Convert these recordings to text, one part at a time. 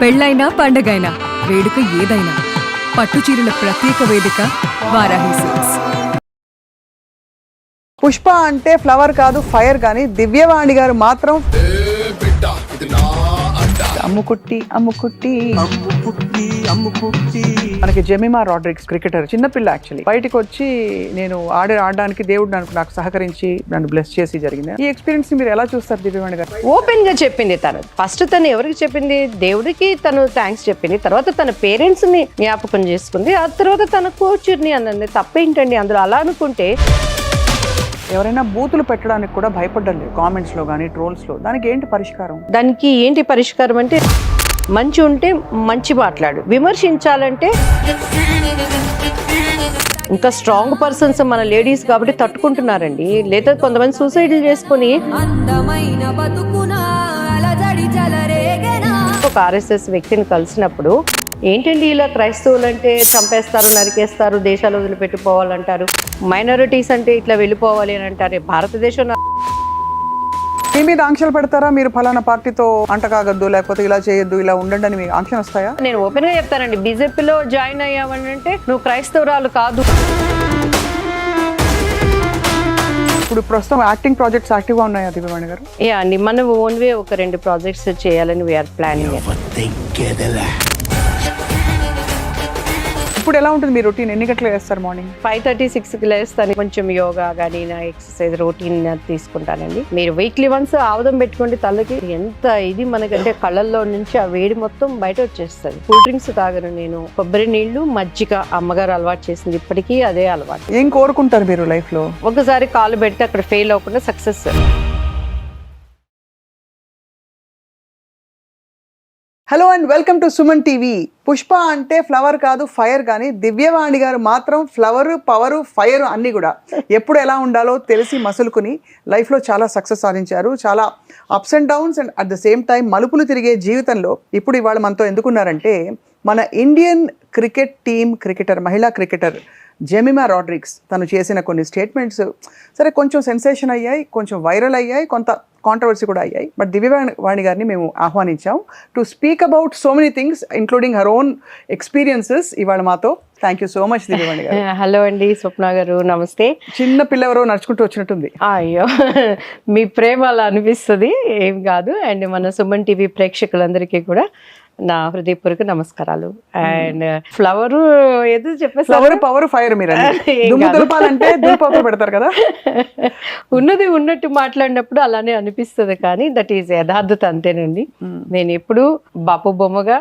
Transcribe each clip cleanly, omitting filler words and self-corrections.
పెళ్ళైనా పండగైనా వేడుక ఏదైనా పట్టుచీరల ప్రత్యేక వేదిక వారాహి సిల్క్స్. పుష్ప అంటే ఫ్లవర్ కాదు ఫైర్ కానీ దివ్యవాణి గారు మాత్రం అమ్ముకుట్టి అమ్ముకుట్టి మనకి జెమిమా రాడ్రిక్స్ క్రికెటర్ చిన్నపిల్ల యాక్చువల్లీ బయటకు వచ్చి నేను ఆడడానికి దేవుడు నాకు సహకరించి నన్ను బ్లెస్ చేసి జరిగింది. ఈ ఎక్స్పీరియన్స్ మీరు ఎలా చూస్తారు దివ్యవాణి గారు? ఓపెన్ గా చెప్పింది తను. ఫస్ట్ తను ఎవరికి చెప్పింది? దేవుడికి తను థ్యాంక్స్ చెప్పింది. తర్వాత తన పేరెంట్స్ ని జ్ఞాపకం చేసుకుంది. ఆ తర్వాత తన కోచ్ని అన్నది. తప్పేంటండి అందులో? అలా అనుకుంటే ఎవరైనా బూతులు పెట్టడానికి కూడా భయపడ్డారు కామెంట్స్ లో కానీ ట్రోల్స్ లో. దానికి ఏంటి పరిష్కారం? దానికి ఏంటి పరిష్కారం అంటే మంచి ఉంటే మంచి మాట్లాడు, విమర్శించాలంటే ఇంకా స్ట్రాంగ్ పర్సన్స్ మన లేడీస్ కాబట్టి తట్టుకుంటున్నారండి. లేదా కొంతమంది సూసైడ్లు చేసుకుని ఒక ఆర్ఎస్ఎస్ వ్యక్తిని కలిసినప్పుడు ఏంటండి ఇలా క్రైస్తవులు అంటే చంపేస్తారు, నరికేస్తారు, దేశాలు వదిలిపెట్టిపోవాలంటారు, మైనారిటీస్ అంటే ఇట్లా వెళ్ళిపోవాలి అని అంటారు. భారతదేశం మీ మీద ఆంక్షలు పెడతారా? మీరు ఫలానా పార్టీతో అంటకాగద్దు, లేకపోతే ఇలా చేయొద్దు, ఇలా ఉండండి అని మీకు ఆంక్షలు వస్తాయా? నేను ఓపెన్ గా చెప్తానండి, బీజేపీలో జాయిన్ అయ్యామని అంటే నువ్వు క్రైస్తవురాలు కాదు. ఇప్పుడు ప్రస్తుతం యాక్టింగ్ ప్రాజెక్ట్స్ యాక్టివ్ గా ఉన్నాయా దివ్యవాణి గారు? యా అండి, మనం ఓన్ వే ఒక 2 ప్రాజెక్ట్స్ చేయాలని వీఆర్ ప్లానింగ్. ఇప్పుడు ఎలా ఉంటుంది మీ రొటీన్? ఎన్ని గంటలు వేస్తారు? మార్నింగ్ 5:30, 6కి లేస్తాను. కొంచెం యోగా కానీ నా ఎక్సర్సైజ్ రొటీన్ తీసుకుంటానండి. మీరు వీక్లీ వన్స్ ఆవుదం పెట్టుకోండి తలకి. ఎంత ఇది మనకంటే కళ్ళల్లో నుంచి ఆ వేడి మొత్తం బయట వచ్చేస్తుంది. కూల్ డ్రింక్స్ తాగను నేను. కొబ్బరి నీళ్లు, మజ్జిగ అమ్మగారు అలవాటు చేసింది, ఇప్పటికీ అదే అలవాటు. ఏం కోరుకుంటారు మీరు లైఫ్ లో? ఒకసారి కాలు పెడితే అక్కడ ఫెయిల్ అవ్వకుండా success. Hello and welcome to Suman TV. Pushpa అంటే ఫ్లవర్ కాదు ఫైర్ కానీ దివ్యవాణి గారు మాత్రం ఫ్లవర్, పవర్, ఫైర్ అన్నీ కూడా ఎప్పుడు ఎలా ఉండాలో తెలిసి మసులుకుని లైఫ్లో చాలా సక్సెస్ సాధించారు. చాలా ups and downs and at the same time మలుపులు తిరిగే జీవితంలో ఇప్పుడు ఇవాళ మనతో ఎందుకున్నారంటే మన ఇండియన్ క్రికెట్ టీమ్ క్రికెటర్, మహిళా క్రికెటర్ జెమిమా రాడ్రిక్స్ తను చేసిన కొన్ని స్టేట్మెంట్స్ సరే కొంచెం సెన్సేషన్ అయ్యాయి, కొంచెం వైరల్ అయ్యాయి, కొంత కాంట్రవర్సీ కూడా అయ్యాయి. బట్ దివ్యవాణి గారిని మేము ఆహ్వానించాం to speak about so many things including her own experiences ఇవాళ మాతో. Thank you so much Divyavani garu. Hello అండి, స్వప్న గారు నమస్తే. చిన్న పిల్ల ఎవరో నడుచుకుంటూ వచ్చినట్టుంది. అయ్యో, మీ ప్రేమ అలా అనిపిస్తుంది, ఏం కాదు. అండ్ మన సుమన్ టీవీ ప్రేక్షకులందరికీ కూడా నా హృదయపూర్వక నమస్కారాలు. అండ్ ఫ్లవర్ ఏదో చెప్పేసి ఫ్లవర్, పవర్, ఫైర్ మీరు దులపాలంటే దులపాకులు పెడతారు కదా. ఉన్నది ఉన్నట్టు మాట్లాడినప్పుడు అలానే అనిపిస్తుంది, కానీ దట్ ఈజ్ యథార్థత అంతేనండి. నేను ఎప్పుడు బాపు బొమ్మగా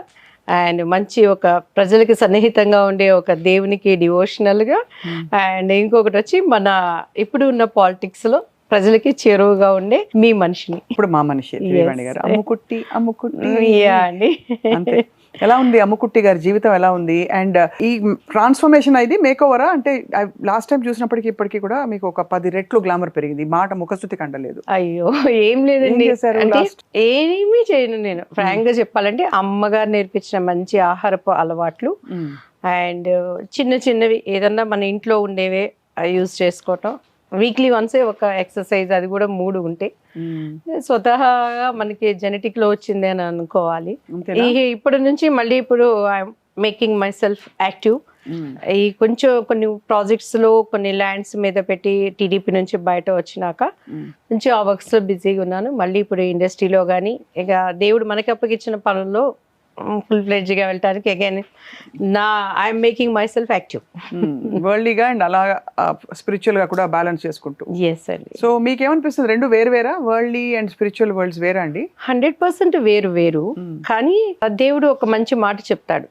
అండ్ మంచి ఒక ప్రజలకి సన్నిహితంగా ఉండే ఒక దేవునికి డివోషనల్గా, అండ్ ఇంకొకటి వచ్చి మన ఇప్పుడు ఉన్న పాలిటిక్స్లో ప్రజలకి చేరువుగా ఉండే మీ మనిషిని. ఇప్పుడు మా మనిషి దివ్యవాణి గారు. అమ్ముకుట్టి అమ్ముకుట్టి అండి. అంతే. ఎలా ఉంది అమ్ముకుట్టి గారి జీవితం? ఎలా ఉంది? అండ్ ఈ ట్రాన్స్ఫర్మేషన్ అయితే మేక్ ఓవరా? అంటే లాస్ట్ టైం చూసినప్పటికీ ఇప్పటికీ కూడా మీకు ఒక 10 రెట్లు గ్లామర్ పెరిగింది, మాట ముఖస్థుతి కండలేదు. అయ్యో ఏం లేదండి, ఏమీ చేయను నేను. ఫ్రాంక్ గా చెప్పాలంటే అమ్మగారు నేర్పించిన మంచి ఆహారపు అలవాట్లు అండ్ చిన్న చిన్నవి ఏదన్నా మన ఇంట్లో ఉండేవే యూజ్ చేసుకోవటం. వీక్లీ వన్సే ఒక ఎక్సర్సైజ్, అది కూడా 3 ఉంటే స్వతహాగా మనకి జెనెటిక్ లో వచ్చింది అని అనుకోవాలి. ఇప్పటి నుంచి మళ్ళీ ఇప్పుడు I'm making myself active. ఈ కొన్ని ప్రాజెక్ట్స్ లో కొన్ని ల్యాండ్స్ మీద పెట్టి టీడీపీ నుంచి బయట వచ్చినాక కొంచెం ఆ వర్క్స్ లో బిజీగా ఉన్నాను. మళ్ళీ ఇప్పుడు ఇండస్ట్రీలో కానీ ఇక దేవుడు మనకి అప్పగించిన పనుల్లో ఫుల్ ఫ్లెడ్జ్ గా వెళ్ళడానికి again I'm making myself active. వరల్డ్లీగా అండ్ అలా స్పిరిచువల్ గా కూడా బ్యాలెన్స్ చేసుకుంటూ. ఎస్ అండి. సో మీకేమనిపిస్తుంది, రెండు వేరా? వరల్డ్లీ అండ్ స్పిరిచువల్ వరల్డ్స్ వేరా అండి? 100% వేరు. కానీ దేవుడు ఒక మంచి మాట చెప్తాడు,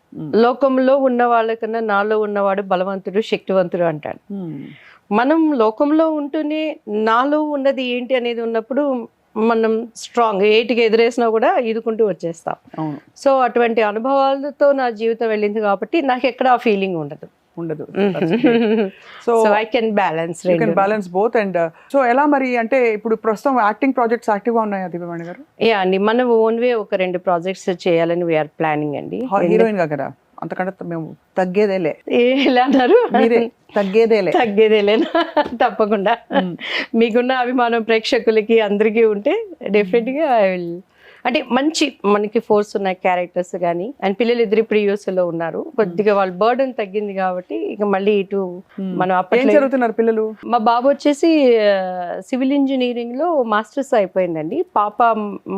లోకంలో ఉన్న వాళ్ళకన్నా నాలో ఉన్నవాడు బలవంతుడు, శక్తివంతుడు అంటాడు. మనం లోకంలో ఉంటూనే నాలో ఉన్నది ఏంటి అనేది ఉన్నప్పుడు మనం స్ట్రాంగ్, ఏటికి ఎదురేసినా కూడా ఈదుకుంటూ వచ్చేస్తాం. సో అటువంటి అనుభవాలతో నా జీవితం వెళ్ళింది కాబట్టి నాకు ఎక్కడ ఆ ఫీలింగ్ ఉండదు. So I can balance both. And so ఎలా మరి అంటే ఇప్పుడు ప్రస్తుతం యాక్టింగ్ ప్రాజెక్ట్స్ యాక్టివ్ గా ఉన్నాయా దివ్యవాణి గారు? యా అండి, మనం ఓన్ వే ఒక 2 ప్రాజెక్ట్స్ చేయాలని వీఆర్ ప్లానింగ్ అండి. హీరోయిన్ గా కదా, అంతకంటే మేము తగ్గేదేలే. ఎలా అన్నారు? మీరే తగ్గేదేలేనా? తప్పకుండా. మీకున్న అభిమానం ప్రేక్షకులకి అందరికీ ఉంటే డెఫినెట్ గా ఐ విల్ అంటే మంచి మనకి ఫోర్స్ ఉన్న క్యారెక్టర్స్ కానీ, అండ్ పిల్లలు ఇద్దరు ఇప్పుడు US లో ఉన్నారు, కొద్దిగా వాళ్ళ బర్డెన్ తగ్గింది కాబట్టి ఇక మళ్ళీ ఇటు మనం ఏం అప్పట్లో చదువుతున్నారు పిల్లలు? మా బాబు వచ్చేసి సివిల్ ఇంజనీరింగ్ లో మాస్టర్స్ అయిపోయిందండి, పాప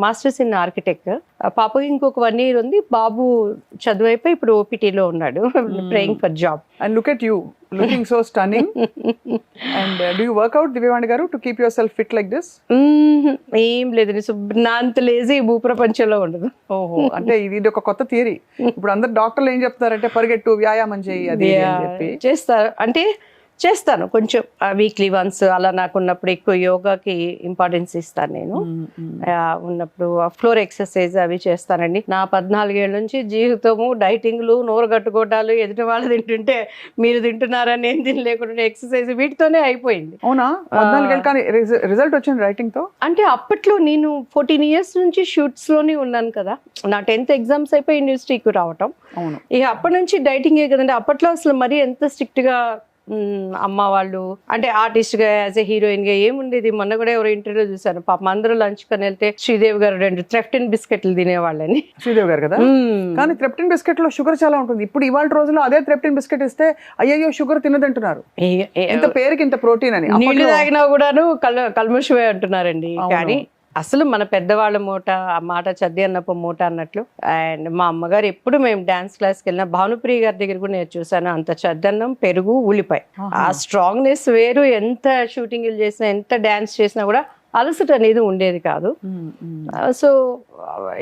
మాస్టర్స్ ఇన్ ఆర్కిటెక్ట్. పాపకి ఇంకొక 1 year ఉంది, బాబు చదువు అయిపోయి ఇప్పుడు OPT లో ఉన్నాడు, praying for job. And look at you, looking so stunning. And do you work out Divyavani garu to keep yourself fit like this? ఏం లేదు, నా అంత లేజీ భూప్రపంచంలో ఉండదు. ఓహో, అంటే ఇది ఒక కొత్త థియరీ. ఇప్పుడు అందరు డాక్టర్లు ఏం చెప్తారంటే పరిగెట్టు, వ్యాయామం చేయి, అది ఇది అని చెప్పి. చేస్తారు అంటే చేస్తాను కొంచెం వీక్లీ వన్స్ అలా, నాకు ఉన్నప్పుడు ఎక్కువ యోగాకి ఇంపార్టెన్స్ ఇస్తాను నేను. ఉన్నప్పుడు ఫ్లోర్ ఎక్సర్సైజ్ అవి చేస్తానండి. నా 14 ఏళ్ళ నుంచి జీవితము డైటింగ్లు, నోరు కట్టుకోవటాలు, ఎదుటి వాళ్ళు తింటుంటే మీరు తింటున్నారా నేను తినలేకుండా ఎక్సర్సైజ్ వీటితోనే అయిపోయింది. అవునా? 14 ఏళ్ళు, కానీ రిజల్ట్ వచ్చింది రైటింగ్ తో? అంటే అప్పట్లో నేను 14 years నుంచి షూట్స్ లోనే ఉన్నాను కదా, నా 10th ఎగ్జామ్స్ అయిపోయి ఇండస్ట్రీకి రావటం. అవును. ఇక అప్పటి నుంచి డైటింగే కదండి. అప్పట్లో అసలు మరీ ఎంత స్ట్రిక్ట్ గా అమ్మ వాళ్ళు అంటే ఆర్టిస్ట్ గా, యాజ్ ఎ హీరోయిన్ గా ఏముండేది. మొన్న కూడా ఎవరో ఇంటర్వ్యూ చూసాను, పాపం అందరూ లంచ్ కొని వెళ్తే శ్రీదేవి గారు 2 థ్రెఫ్టిన్ బిస్కెట్లు తినేవాళ్ళని. శ్రీదేవి గారు కదా, కానీ థ్రెప్టిన్ బిస్కెట్ లో షుగర్ చాలా ఉంటుంది. ఇప్పుడు ఇవాళ రోజుల్లో అదే థ్రెప్టిన్ బిస్కెట్ ఇస్తే అయ్యో షుగర్ తినదంటున్నారు, ఇంత పేరుకి ఇంత ప్రోటీన్ అని. నీళ్లు తాగినా కూడాను కల్మషమే అంటున్నారండి. కానీ అసలు మన పెద్దవాళ్ళ మూట, ఆ మాట చద్ది అన్నప్పు మూట అన్నట్లు. అండ్ మా అమ్మగారు ఎప్పుడు మేము డాన్స్ క్లాస్కి వెళ్ళినా, భానుప్రియ గారి దగ్గర కూడా నేను చూసాను, అంత చద్దన్నం, పెరుగు, ఉల్లిపాయ, ఆ స్ట్రాంగ్నెస్ వేరు. ఎంత షూటింగ్లు చేసినా, ఎంత డాన్స్ చేసినా కూడా అలసట అనేది ఉండేది కాదు. సో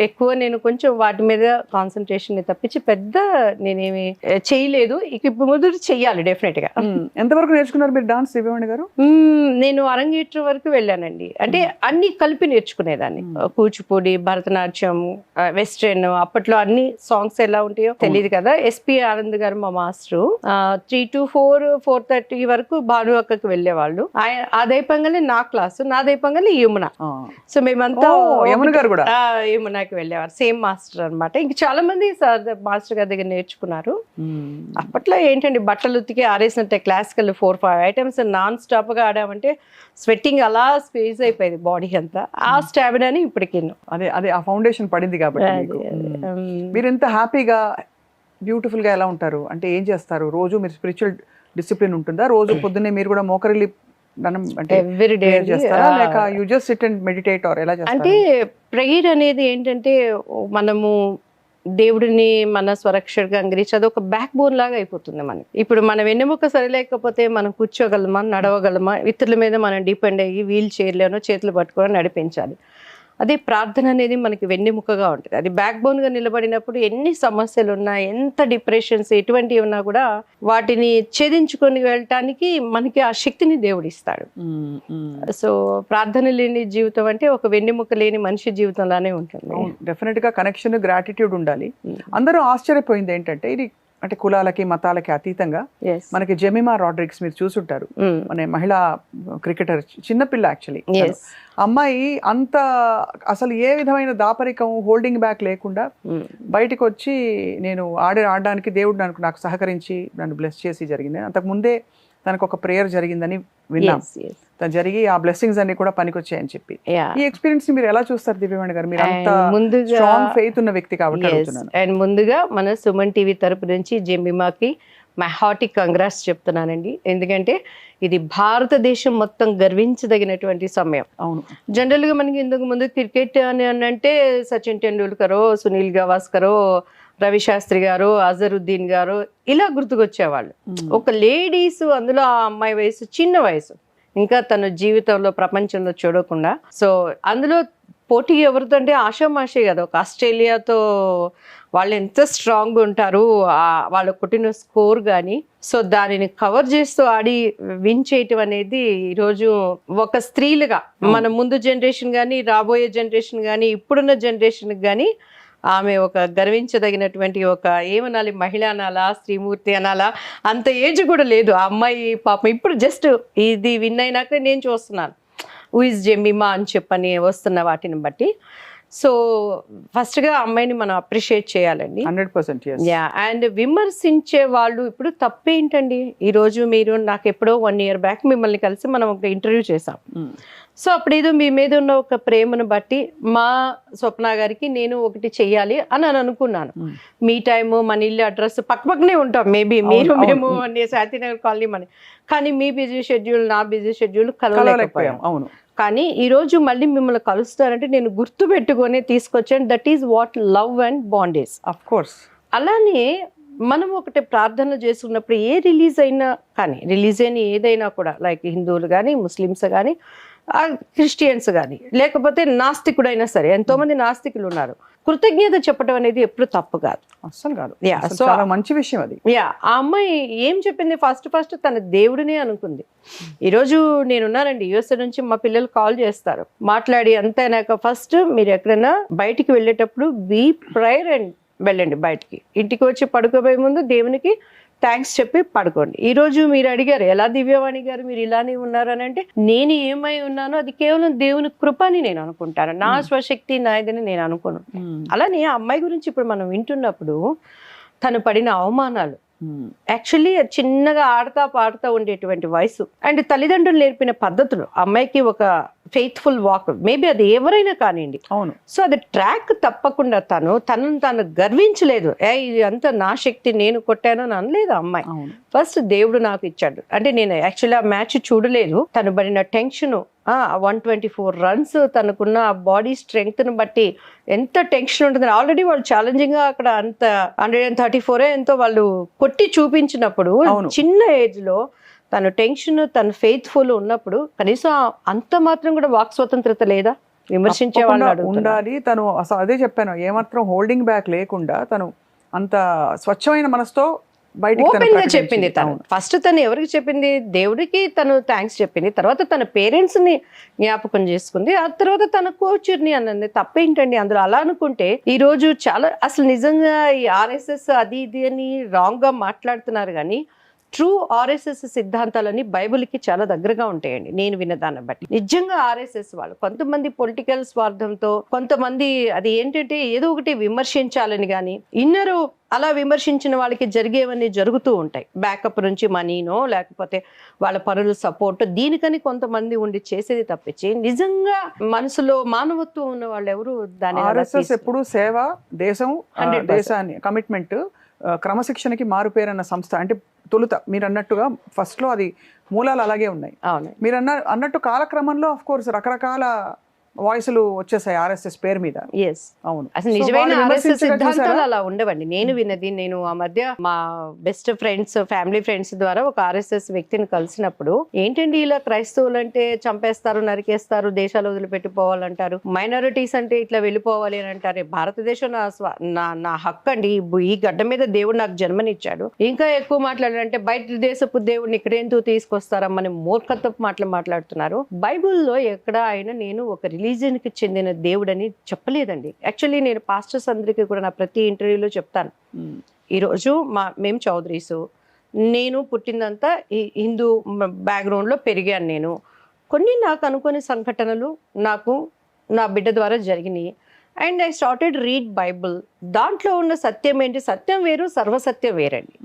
ఎక్కువ నేను కొంచెం వాటి మీద కాన్సన్ట్రేషన్ తప్పించి పెద్ద నేనేమి చేయలేదు. ఇప్పుడు మొదటి చెయ్యాలి డెఫినెట్ గా. ఎంతవరకు నేర్చుకున్నారు మీరు డాన్స్ దివ్యవాణి గారు? నేను అరంగేట్రం వరకు వెళ్ళానండి. అంటే అన్ని కలిపి నేర్చుకునేదాన్ని, కూచిపూడి, భరతనాట్యం, వెస్ట్రన్. అప్పట్లో అన్ని సాంగ్స్ ఎలా ఉంటాయో తెలియదు కదా. SP ఆనంద్ గారు మా మాస్టరు 3 to 4:30 వరకు భాను అక్కకి వెళ్ళేవాళ్ళు. అదైపోగానే నా క్లాసు, నాదైపోగానే యమున. సో మేమంతా యమున గారు కూడా యమునకి వెళ్ళేవారు, సేమ్ మాస్టర్ అనమాట. ఇంక చాలా మంది సార్ మాస్టర్ గారి దగ్గర నేర్చుకున్నారు. అప్పట్లో ఏంటండి, బట్టలు ఉతికి ఆరేసినట్టే క్లాసికల్ 4-5 items నాన్ స్టాప్ గా ఆడామంటే స్వెట్టింగ్ అలా స్పేస్ అయిపోయింది బాడీ అంతా. ఆ స్టామినాని ఇప్పటికి అదే అదే ఆ ఫౌండేషన్ పడింది కాబట్టి. మీరు ఎంత హ్యాపీగా బ్యూటిఫుల్ గా ఎలా ఉంటారు అంటే ఏం చేస్తారు రోజు? మీరు స్పిరిచువల్ డిసిప్లిన్ ఉంటుందా? రోజు పొద్దున్నే మీరు కూడా మోకరిల్లి అంటే ప్రేయర్ అనేది ఏంటంటే, మనము దేవుడిని మన స్వరక్షగా అంగరించి అది ఒక బ్యాక్ బోన్ లాగా అయిపోతుంది మనకి. ఇప్పుడు మన వెన్నెముక సరిలేకపోతే మనం కూర్చోగలమా, నడవగలమా? ఇతరుల మీద మనం డిపెండ్ అయ్యి వీల్ చైర్లోనో చేతులు పట్టుకొని నడిపించాలి. అదే ప్రార్థన అనేది మనకి వెన్నెముకగా ఉంటుంది. అది బ్యాక్ బోన్ గా నిలబడినప్పుడు ఎన్ని సమస్యలు ఉన్నా, ఎంత డిప్రెషన్స్ ఎటువంటివి ఉన్నా కూడా వాటిని ఛేదించుకొని వెళ్ళటానికి మనకి ఆ శక్తిని దేవుడిస్తాడు. సో ప్రార్థన లేని జీవితం అంటే ఒక వెన్నెముక లేని మనిషి జీవితంలానే ఉంటుంది. డెఫినెట్ గా కనెక్షన్, గ్రాటిట్యూడ్ ఉండాలి. అందరూ ఆశ్చర్యపోయింది ఏంటంటే, ఇది అంటే కులాలకి మతాలకి అతీతంగా మనకి జెమిమా రాడ్రిగ్స్ మీరు చూసుంటారు, మన మహిళా క్రికెటర్, చిన్నపిల్ల యాక్చువల్లీ. అమ్మాయి అంత అసలు ఏ విధమైన దాపరికం, హోల్డింగ్ బ్యాక్ లేకుండా బయటకు వచ్చి నేను ఆడడానికి దేవుడు నాకు సహకరించి నన్ను బ్లెస్ చేసి జరిగింది. అంతకు ముందే తనకు ఒక ప్రేయర్ జరిగిందని విన్నాం, తను జరిగి ఆ బ్లెస్సింగ్స్ అన్ని కూడా పనికొచ్చాయని చెప్పి. ఈ ఎక్స్పీరియన్స్ మీరు ఎలా చూస్తారు దివ్యవాణి గారు? మీరు అంత స్ట్రాంగ్ ఫెయిత్ ఉన్న వ్యక్తి కాబట్టి అడుగుతున్నాను. అండ్ ముందుగా మన సుమన్ టీవీ తరపు నుంచి జెమిమాకి మై హార్టీ కంగ్రాట్స్ చెప్తున్నానండి. ఎందుకంటే ఇది భారతదేశం మొత్తం గర్వించదగినటువంటి సమయం. అవును, జనరల్ గా మనకి ఇంతకు ముందు క్రికెట్ అని అంటే సచిన్ టెండూల్కరో, సునీల్ గవాస్కరో, రవి శాస్త్రి గారు, అజరుద్దీన్ గారు ఇలా గుర్తుకొచ్చేవాళ్ళు. ఒక లేడీస్, అందులో ఆ అమ్మాయి వయసు చిన్న వయసు, ఇంకా తన జీవితంలో ప్రపంచంలో చూడకుండా. సో అందులో పోటీ ఎవరితో అంటే ఆషామాషే కదా, ఒక ఆస్ట్రేలియాతో వాళ్ళు ఎంత స్ట్రాంగ్ ఉంటారు, వాళ్ళు కొట్టిన స్కోర్ కానీ. సో దానిని కవర్ చేస్తూ ఆడి విన్ చేయటం అనేది ఈరోజు ఒక స్త్రీలుగా మన ముందు జనరేషన్ కానీ, రాబోయే జనరేషన్ కానీ, ఇప్పుడున్న జనరేషన్ కానీ ఆమె ఒక గర్వించదగినటువంటి ఒక ఏమనాలి, మహిళ అనాలా, స్త్రీమూర్తి అనాలా, అంత ఏజ్ కూడా లేదు ఆ అమ్మాయి. పాపం ఇప్పుడు జస్ట్ ఇది విన్ అయినాక నేను చూస్తున్నాను హూ ఇస్ జెమిమా అని చెప్పని వస్తున్న వాటిని బట్టి. సో ఫస్ట్గా అమ్మాయిని మనం అప్రిషియేట్ చేయాలండి. 100%. అండ్ విమర్శించే వాళ్ళు ఇప్పుడు తప్పేంటండి? ఈరోజు మీరు నాకు ఎప్పుడో 1 year బ్యాక్ మిమ్మల్ని కలిసి మనం ఒక ఇంటర్వ్యూ చేసాం. సో అప్పుడు ఏదో మీ మీద ఉన్న ఒక ప్రేమను బట్టి మా స్వప్న గారికి నేను ఒకటి చెయ్యాలి అని అనుకున్నాను. మీ టైము మన ఇల్లు అడ్రస్ పక్కనే ఉంటాం, మేబీ మీరు మేము శాంతినగర్ కాలనీ మన, కానీ మీ బిజీ షెడ్యూల్ నా బిజీ షెడ్యూల్ కలవలేకపోయాం. అవును. కానీ ఈ రోజు మళ్ళీ మిమ్మల్ని కలుస్తారంటే నేను గుర్తు పెట్టుకొని తీసుకొచ్చాను. That is what love and bondage. Of course. అలానే మనం ఒకటి ప్రార్థనలు చేసుకున్నప్పుడు ఏ రిలీజ్ అయినా కానీ, రిలీజ్ అయిన ఏదైనా కూడా, లైక్ హిందువులు కానీ ముస్లిమ్స్ కానీ క్రిస్టియన్స్ కానీ లేకపోతే నాస్తికుడైనా సరే, ఎంతో మంది నాస్తికులు ఉన్నారు, కృతజ్ఞత చెప్పడం అనేది ఎప్పుడు తప్పు కాదు, అస్సలు కాదు. సో చాలా మంచి విషయం అది. ఆ అమ్మాయి ఏం చెప్పింది, ఫస్ట్ తన దేవుడినే అనుకుంది. ఈరోజు నేనున్నానండి యుఎస్ఏ నుంచి, మా పిల్లలు కాల్ చేస్తారు, మాట్లాడి అంతైనాక ఫస్ట్ మీరు ఎక్కడైనా బయటికి వెళ్ళేటప్పుడు బీ ప్రేయర్ అండ్ వెళ్ళండి బయటికి, ఇంటికి వచ్చి పడుకోబోయే ముందు దేవునికి థ్యాంక్స్ చెప్పి పడుకోండి. ఈ రోజు మీరు అడిగారు ఎలా దివ్యవాణి గారు మీరు ఇలానే ఉన్నారు అని అంటే, నేను ఏమై ఉన్నానో అది కేవలం దేవుని కృప అని నేను అనుకుంటాను, నా స్వశక్తి నాయదని నేను అనుకోను. అలానే ఆ అమ్మాయి గురించి ఇప్పుడు మనం వింటున్నప్పుడు తను పడిన అవమానాలు, యాక్చువల్లీ చిన్నగా ఆడతా పాడుతూ ఉండేటువంటి వయసు, అండ్ తల్లిదండ్రులు నేర్పిన పద్ధతులు, అమ్మాయికి ఒక ఫెయిత్ఫుల్ వాక్, మేబీ అది ఎవరైనా కానివ్వండి. అవును. సో అది ట్రాక్ తప్పకుండా తనను గర్వించలేదు, ఇది అంతా నా శక్తి నేను కొట్టాను అని అనలేదు అమ్మాయి. ఫస్ట్ దేవుడు నాకు ఇచ్చాడు అంటే, నేను యాక్చువల్లీ ఆ మ్యాచ్ చూడలేదు, తను పడిన టెన్షన్, 124 రన్స్, తనకున్న బాడీ స్ట్రెంగ్త్ ను బట్టి ఎంత టెన్షన్ ఉంటుంది. ఆల్రెడీ వాళ్ళు ఛాలెంజింగ్ గా అక్కడ అంత 134 ఎంతో వాళ్ళు కొట్టి చూపించినప్పుడు, చిన్న ఏజ్ లో తన టెన్షన్ తన ఫెయిత్ఫుల్ ఉన్నప్పుడు కనీసం అంత మాత్రం కూడా వాక్ స్వతంత్రత లేదా? విమర్శించే వాళ్ళు ఉండాలి. తను అసలు అదే చెప్పాను, ఏమాత్రం హోల్డింగ్ బ్యాక్ లేకుండా తను అంత స్వచ్ఛమైన మనసుతో ఓపెన్ గా చెప్పింది. తను ఫస్ట్ తను ఎవరికి చెప్పింది, దేవుడికి తను థ్యాంక్స్ చెప్పింది, తర్వాత తన పేరెంట్స్ ని జ్ఞాపకం చేసుకుంది, ఆ తర్వాత తన కోచర్ని అన్నది. తప్పేంటండి అందులో? అలా అనుకుంటే ఈ రోజు చాలా అసలు నిజంగా ఈ ఆర్ఎస్ఎస్ అది ఇది అని రాంగ్ గా మాట్లాడుతున్నారు, కానీ ట్రూ ఆర్ఎస్ఎస్ సిద్ధాంతాలని బైబిల్కి చాలా దగ్గరగా ఉంటాయండి నేను విన్నదాన్ని బట్టి. నిజంగా ఆర్ఎస్ఎస్ వాళ్ళు కొంతమంది పొలిటికల్ స్వార్థంతో, కొంతమంది అది ఏంటంటే ఏదో ఒకటి విమర్శించాలని, కానీ ఇన్నరు అలా విమర్శించిన వాళ్ళకి జరిగేవన్నీ జరుగుతూ ఉంటాయి, బ్యాకప్ నుంచి మనీనో లేకపోతే వాళ్ళ పనుల సపోర్ట్, దీనికని కొంతమంది ఉండి చేసేది తప్పించి నిజంగా మనసులో మానవత్వం ఉన్న వాళ్ళు ఎవరు దాని. ఆర్ఎస్ఎస్ ఎప్పుడు సేవ, దేశం, దేశాన్ని కమిట్మెంట్, క్రమశిక్షణకి మారుపేరన్న సంస్థ. అంటే తొలుత మీరు అన్నట్టుగా ఫస్ట్ లో అది మూలాలు అలాగే ఉన్నాయి. మీరు అన్నట్టు కాలక్రమంలో ఆఫ్ కోర్స్ రకరకాల వాయిస్లు వచ్చేసాయి ఆర్ఎస్ఎస్ పేరు మీద. అవును, అసలు నిజమైన ఆర్ఎస్ఎస్ సిద్ధాంతాలు అలా ఉండవండి. నేను విన్నది, నేను ఆ మధ్య మా బెస్ట్ ఫ్రెండ్స్, ఫ్యామిలీ ఫ్రెండ్స్ ద్వారా ఒక ఆర్ఎస్ఎస్ వ్యక్తిని కలిసినప్పుడు, ఏంటండి ఇలా క్రైస్తవులు అంటే చంపేస్తారు, నరికేస్తారు, దేశాలు వదిలిపెట్టిపోవాలంటారు, మైనారిటీస్ అంటే ఇట్లా వెళ్ళిపోవాలి అని అంటారు. భారతదేశం నా హక్కు అండి, ఈ గడ్డ మీద దేవుడు నాకు జన్మనిచ్చాడు, ఇంకా ఎక్కువ మాట్లాడాలంటే బయట దేశపు దేవుడిని ఇక్కడేందుకు తీసుకొస్తారమ్మని మూర్ఖత్వపు మాటలు మాట్లాడుతున్నారు. బైబుల్లో ఎక్కడ అయినా నేను ఒక రిలీజియన్ కి చెందిన దేవుడని చెప్పలేదండి. యాక్చువల్లీ నేను పాస్టర్స్ అందరికీ కూడా నా ప్రతి ఇంటర్వ్యూలో చెప్తాను, ఈరోజు మేము చౌదరీసు, నేను పుట్టిందంతా హిందూ బ్యాక్గ్రౌండ్లో పెరిగాను. నేను కొన్ని నాకు అనుకోని సంఘటనలు నాకు నా బిడ్డ ద్వారా జరిగినాయి, and I started read Bible. దాంట్లో ఉన్న సత్యం ఏంటి, సత్యం వేరు సర్వసత్యం వేరండి.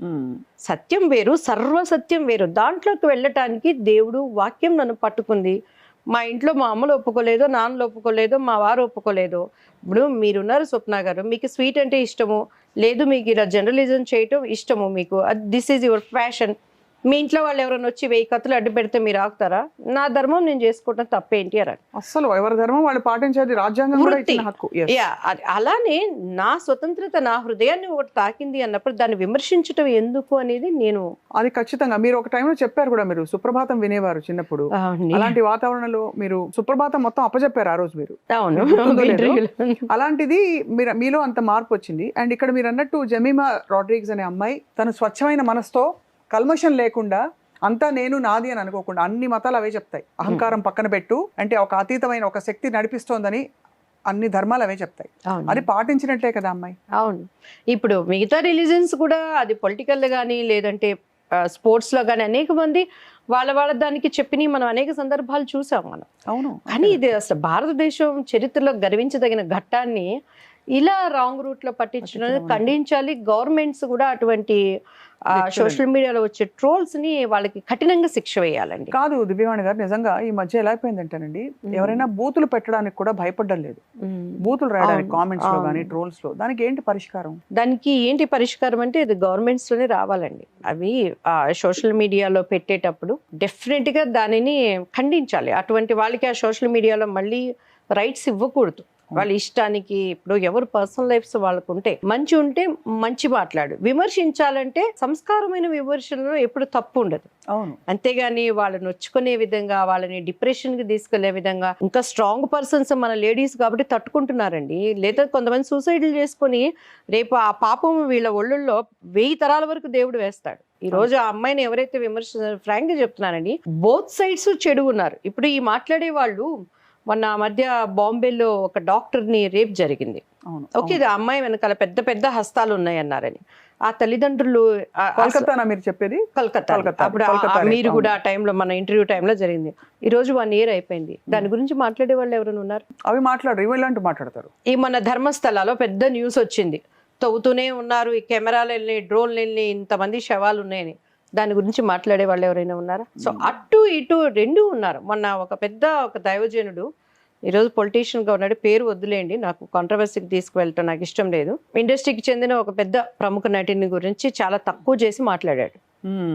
సత్యం వేరు సర్వసత్యం వేరు. దాంట్లోకి వెళ్ళటానికి దేవుడు వాక్యం నన్ను పట్టుకుంది. మా ఇంట్లో మా అమ్మలు ఒప్పుకోలేదు, నాన్నలు ఒప్పుకోలేదు, మా వారు ఒప్పుకోలేదు. ఇప్పుడు మీరున్నారు స్వప్న గారు, మీకు స్వీట్ అంటే ఇష్టము లేదు, మీకు ఇలా జర్నలిజం చేయటం ఇష్టము, మీకు దిస్ ఈజ్ యువర్ ప్యాషన్. మీ ఇంట్లో వాళ్ళు ఎవరైనా వచ్చి 1000 కత్తులు అడ్డు పెడితే మీరు ఆగుతారా? నా ధర్మం నేను చేసుకోవటం తప్పేంటి అని. అసలు ఎవరి ధర్మం వాళ్ళు పాటించేది రాజ్యాంగం కూడా ఇచ్చిన హక్కు. అలానే నా స్వతంత్రత నా హృదయాన్ని ఒకటి తాకింది అన్నప్పుడు దాన్ని విమర్శించటం ఎందుకు అనేది నేను. అది ఖచ్చితంగా మీరు ఒక టైంలో చెప్పారు కూడా, మీరు సుప్రభాతం వినేవారు చిన్నప్పుడు. అలాంటి వాతావరణంలో మీరు సుప్రభాతం మొత్తం అప్పచెప్పారు ఆ రోజు మీరు. అలాంటిది మీలో అంత మార్పు వచ్చింది. అండ్ ఇక్కడ మీరు అన్నట్టు జమీమా రాడ్రిగ్స్ అనే అమ్మాయి తను స్వచ్ఛమైన మనసుతో, కల్మషం లేకుండా, అంతా నేను నాది అని అనుకోకుండా, అన్ని మతాలు అవే చెప్తాయి, అహంకారం పక్కన పెట్టు అంటే ఒక అతీతమైన ఒక శక్తి నడిపిస్తోందని అన్ని ధర్మాలు అవే చెప్తాయి. అది పాటించినట్లే కదా అమ్మాయి. అవును, ఇప్పుడు మిగతా రిలీజన్స్ కూడా అది పొలిటికల్ కానీ లేదంటే స్పోర్ట్స్ లో కానీ అనేక మంది వాళ్ళ దానికి చెప్పిన మనం అనేక సందర్భాలు చూసాం మనం. అవును, కానీ ఇది అసలు భారతదేశం చరిత్రలో గర్వించదగిన ఘట్టాన్ని ఇలా రాంగ్ రూట్ లో పట్టించడం ఖండించాలి. గవర్నమెంట్స్ కూడా అటువంటి సోషల్ మీడియాలో వచ్చే ట్రోల్స్ ని వాళ్ళకి కఠినంగా శిక్ష వేయాలండి. కాదు దివ్యవాణి గారు, నిజంగా ఈ మధ్య ఎలా అయిపోయిందంటేనండి, ఎవరైనా బూతులు పెట్టడానికి కూడా భయపడ్డం లేదు, బూతులు రాయడానికి కామెంట్స్ లో కానీ ట్రోల్స్ లో. దానికి ఏంటి పరిష్కారం? దానికి ఏంటి పరిష్కారం అంటే ఇది గవర్నమెంట్స్ లోనే రావాలండి. అవి సోషల్ మీడియాలో పెట్టేటప్పుడు డెఫినెట్ గా దానిని ఖండించాలి. అటువంటి వాళ్ళకి ఆ సోషల్ మీడియాలో మళ్ళీ రైట్స్ ఇవ్వకూడదు. వాళ్ళ ఇష్టానికి, ఇప్పుడు ఎవరు పర్సనల్ లైఫ్స్ వాళ్ళకు ఉంటే మంచి ఉంటే మంచి మాట్లాడు, విమర్శించాలంటే సంస్కారమైన విమర్శనలో ఎప్పుడు తప్పు ఉండదు. అవును. అంతేగాని వాళ్ళని నొచ్చుకునే విధంగా, వాళ్ళని డిప్రెషన్ కి తీసుకెళ్లే విధంగా, ఇంకా స్ట్రాంగ్ పర్సన్స్ మన లేడీస్ కాబట్టి తట్టుకుంటున్నారండి. లేదా కొంతమంది సూసైడ్లు చేసుకుని రేపు ఆ పాపం వీళ్ళ ఒళ్ళుల్లో 1000 తరాల వరకు దేవుడు వేస్తాడు. ఈ రోజు ఆ అమ్మాయిని ఎవరైతే విమర్శించారో ఫ్రాంక్ గా చెప్తున్నానండి, బోత్ సైడ్స్ చెడు ఉన్నారు. ఇప్పుడు ఈ మాట్లాడే వాళ్ళు, మొన్న మధ్య బాంబేలో ఒక డాక్టర్ ని రేప్ జరిగింది. ఓకే, ఆ అమ్మాయి వెనకాల పెద్ద పెద్ద హస్తాలు ఉన్నాయన్నారని ఆ తల్లిదండ్రులు, మీరు చెప్పేది కలకత్తా, అప్పుడు మీరు కూడా ఆ టైంలో మన ఇంటర్వ్యూ టైంలో జరిగింది. ఈ రోజు 1 year అయిపోయింది. దాని గురించి మాట్లాడే వాళ్ళు ఎవరైనా ఉన్నారు? అవి మాట్లాడతారు. ఈ మన ధర్మస్థలాలో పెద్ద న్యూస్ వచ్చింది, తవ్వుతూనే ఉన్నారు, ఈ కెమెరాలు వెళ్ళి, డ్రోన్లు వెళ్ళి, ఇంతమంది శవాలు ఉన్నాయని. దాని గురించి మాట్లాడే వాళ్ళు ఎవరైనా ఉన్నారా? సో అటు ఇటు రెండు ఉన్నారు. మొన్న ఒక దైవజనుడు, ఈరోజు పొలిటీషియన్ గా ఉన్నాడు, పేరు వద్దులేండి, నాకు కాంట్రవర్సీకి తీసుకువెళ్ళటం నాకు ఇష్టం లేదు. ఇండస్ట్రీకి చెందిన ఒక పెద్ద ప్రముఖ నటిని గురించి చాలా తక్కువ చేసి మాట్లాడాడు.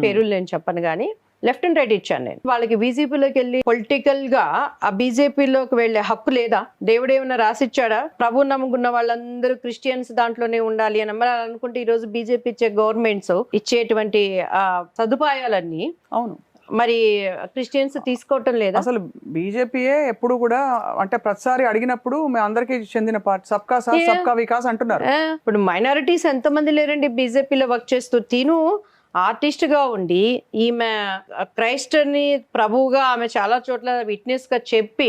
పేరులు నేను చెప్పను కానీ లెఫ్ట్ అండ్ రైట్ ఇచ్చాను నేను. వాళ్ళకి బీజేపీలోకి వెళ్ళి పొలిటికల్ గా ఆ బీజేపీలోకి వెళ్లే హక్కు లేదా? దేవుడు ఏమైనా రాసిచ్చాడా? ప్రభు నమ్ముకున్న వాళ్ళందరూ క్రిస్టియన్స్ దాంట్లోనే ఉండాలి అని అనుకుంటే ఈ రోజు బీజేపీ ఇచ్చే గవర్నమెంట్స్ ఇచ్చేటువంటి సదుపాయాలన్నీ అవును మరి క్రిస్టియన్స్ తీసుకోవటం లేదా? అసలు బీజేపీయే ఎప్పుడు కూడా, అంటే ప్రతిసారి అడిగినప్పుడు మేము అందరికీ చెందిన పార్టీ, సబ్కా సాత్ సబ్కా వికాస్ అంటున్నారు. ఇప్పుడు మైనారిటీస్ ఎంతమంది లేరండి బీజేపీలో వర్క్ చేస్తూ? తిను ఆర్టిస్ట్ గా ఉండి ఈమె క్రైస్టర్ని ప్రభువుగా ఆమె చాలా చోట్ల విట్నెస్ గా చెప్పి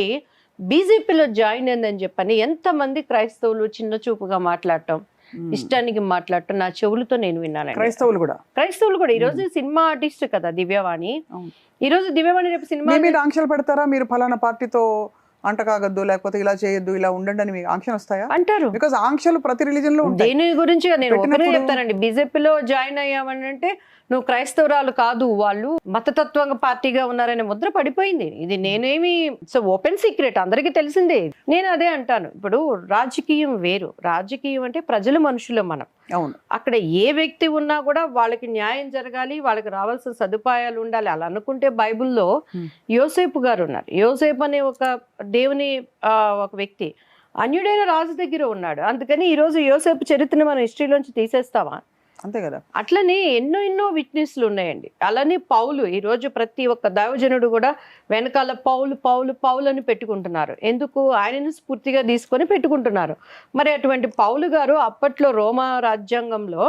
బీజేపీలో జాయిన్ అయిందని చెప్పని ఎంతమంది క్రైస్తవులు చిన్న చూపుగా మాట్లాడటం, ఇష్టానికి మాట్లాడటం నా చెవులతో నేను విన్నాను. క్రైస్తవులు కూడా ఈ రోజు సినిమా ఆర్టిస్ట్ కదా దివ్యవాణి. ఈ రోజు దివ్యవాణి రేపు సినిమా మీద ఆంక్షలు పెడతారా? మీరు ఫలానా పార్టీతో అంట కాగద్దు, లేకపోతే ఇలా చేయొద్దు, ఇలా ఉండండి అని మీకు ఆంక్షలు వస్తాయా? అంటారు. బికాస్ ఆంక్షలు ప్రతి రిలీజన్ లో ఉంటాయి. దేని గురించి నేను ఒకటే చెప్తానండి, బీజేపీలో జాయిన్ అయ్యామని అంటే నువ్వు క్రైస్తవురాలు కాదు, వాళ్ళు మతతత్వ పార్టీగా ఉన్నారనే ముద్ర పడిపోయింది. ఇది నేనేమి ఓపెన్ సీక్రెట్, అందరికీ తెలిసిందే. నేను అదే అంటాను, ఇప్పుడు రాజకీయం వేరు. రాజకీయం అంటే ప్రజల మనుషులు మనం. అవును. అక్కడ ఏ వ్యక్తి ఉన్నా కూడా వాళ్ళకి న్యాయం జరగాలి, వాళ్ళకి రావాల్సిన సదుపాయాలు ఉండాలి. అలా అనుకుంటే బైబిల్లో యోసేపు గారు ఉన్నారు. యోసేపు అనే ఒక దేవుని ఒక వ్యక్తి అన్యుడైన రాజు దగ్గర ఉన్నాడు. అందుకని ఈ రోజు యోసేపు చరిత్రని మనం హిస్టరీలోంచి తీసేస్తావా? అంతే కదా. అట్లనే ఎన్నో విట్నెస్లు ఉన్నాయండి. అలానే పౌలు, ఈ రోజు ప్రతి ఒక్క దైవజనుడు కూడా వెనకాల పౌలు అని పెట్టుకుంటున్నారు. ఎందుకు? ఆయనను స్ఫూర్తిగా తీసుకొని పెట్టుకుంటున్నారు. మరి అటువంటి పౌలు గారు అప్పట్లో రోమా రాజ్యాంగంలో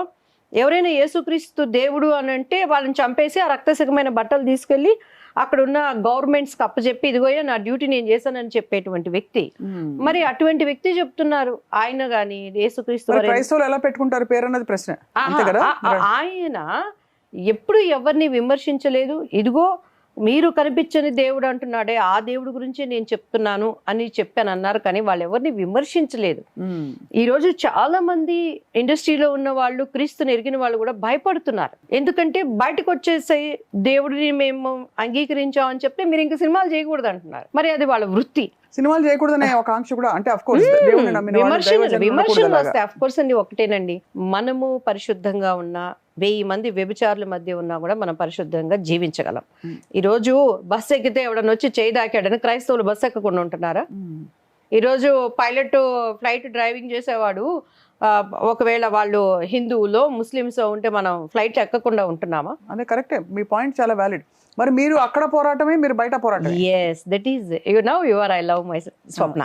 ఎవరైనా యేసుక్రీస్తు దేవుడు అని అంటే వాళ్ళని చంపేసి ఆ రక్తసికమైన బట్టలు తీసుకెళ్లి అక్కడ ఉన్న గవర్నమెంట్స్కి అప్పచెప్పి, ఇదిగోయో నా డ్యూటీ నేను చేశానని చెప్పేటువంటి వ్యక్తి. మరి అటువంటి వ్యక్తి చెప్తున్నారు ఆయన గాని యేసుక్రీస్తు ఎలా పెట్టుకుంటారు పేరు అన్నది ప్రశ్న. ఆయన ఎప్పుడు ఎవరిని విమర్శించలేదు. ఇదిగో మీరు కనిపించని దేవుడు అంటున్నాడే, ఆ దేవుడు గురించి నేను చెప్తున్నాను అని చెప్పాను అన్నారు. కానీ వాళ్ళు ఎవరిని విమర్శించలేదు. ఈ రోజు చాలా మంది ఇండస్ట్రీలో ఉన్న వాళ్ళు, క్రీస్తుని ఎరిగిన వాళ్ళు కూడా భయపడుతున్నారు. ఎందుకంటే బయటకు వచ్చేసి దేవుడిని మేము అంగీకరించాం అని చెప్తే మీరు ఇంక సినిమాలు చేయకూడదు అంటున్నారు. మరి అది వాళ్ళ వృత్తి. సినిమాలు చేయకూడదనే ఒక ఆంక్ష కూడా, అంటే అఫ్ కోర్స్ విమర్శలు వస్తాయి. అఫ్ కోర్స్ అండి, ఒకటేనండి, మనము పరిశుద్ధంగా ఉన్నా 1000 మంది వ్యభిచారుల మధ్య ఉన్నా కూడా మనం పరిశుద్ధంగా జీవించగలం. ఈ రోజు బస్సు ఎక్కితే ఎవడన్నా వచ్చి చేయి దాకాడని క్రైస్తవులు బస్సు ఎక్కకుండా ఉంటున్నారా? ఈరోజు పైలట్ ఫ్లైట్ డ్రైవింగ్ చేసేవాడు ఒకవేళ వాళ్ళు హిందువులో ముస్లిమ్స్ ఉంటే మనం ఫ్లైట్ ఎక్కకుండా ఉంటున్నామా? అదే కరెక్టే, మీ పాయింట్ చాలా వ్యాలిడ్. మరి మీరు అక్కడ పోరాటమే, మీరు బయట పోరాటం. yes that is you are I love my స్వప్న.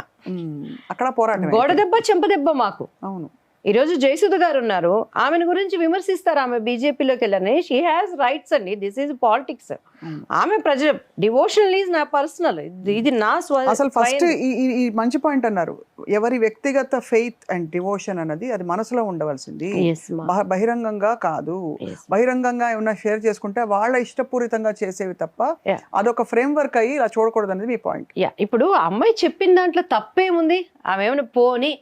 అక్కడ పోరాటం, గోడ దెబ్బ చెంప దెబ్బ మాకు. అవును. ఈ రోజు జయసుధ గారు ఉన్నారు, ఆమెను గురించి విమర్శిస్తారు. ఆమె బీజేపీలోకి వెళ్ళని, షీ హ్యాస్ రైట్స్ అండి. This is politics. ఆమె ప్రజ డివోషనల్ ఈజ్ నా పర్సనల్, ఇది నా అసలు ఫస్ట్ ఈ మంచి పాయింట్ అన్నారు. ఎవరి వ్యక్తిగత ఫెయిత్ అండ్ డివోషన్ అన్నది అది మనసులో ఉండవలసింది, బహిరంగంగా కాదు. బహిరంగంగా ఏమన్నా షేర్ చేసుకుంటే వాళ్ళ ఇష్టపూరితంగా చేసేవి తప్ప అదొక ఫ్రేమ్ వర్క్ అయ్యి ఇలా చూడకూడదు అనేది మీ పాయింట్. ఇప్పుడు అమ్మాయి చెప్పిన దాంట్లో తప్పేముంది? ఆమె ఏమైనా పోని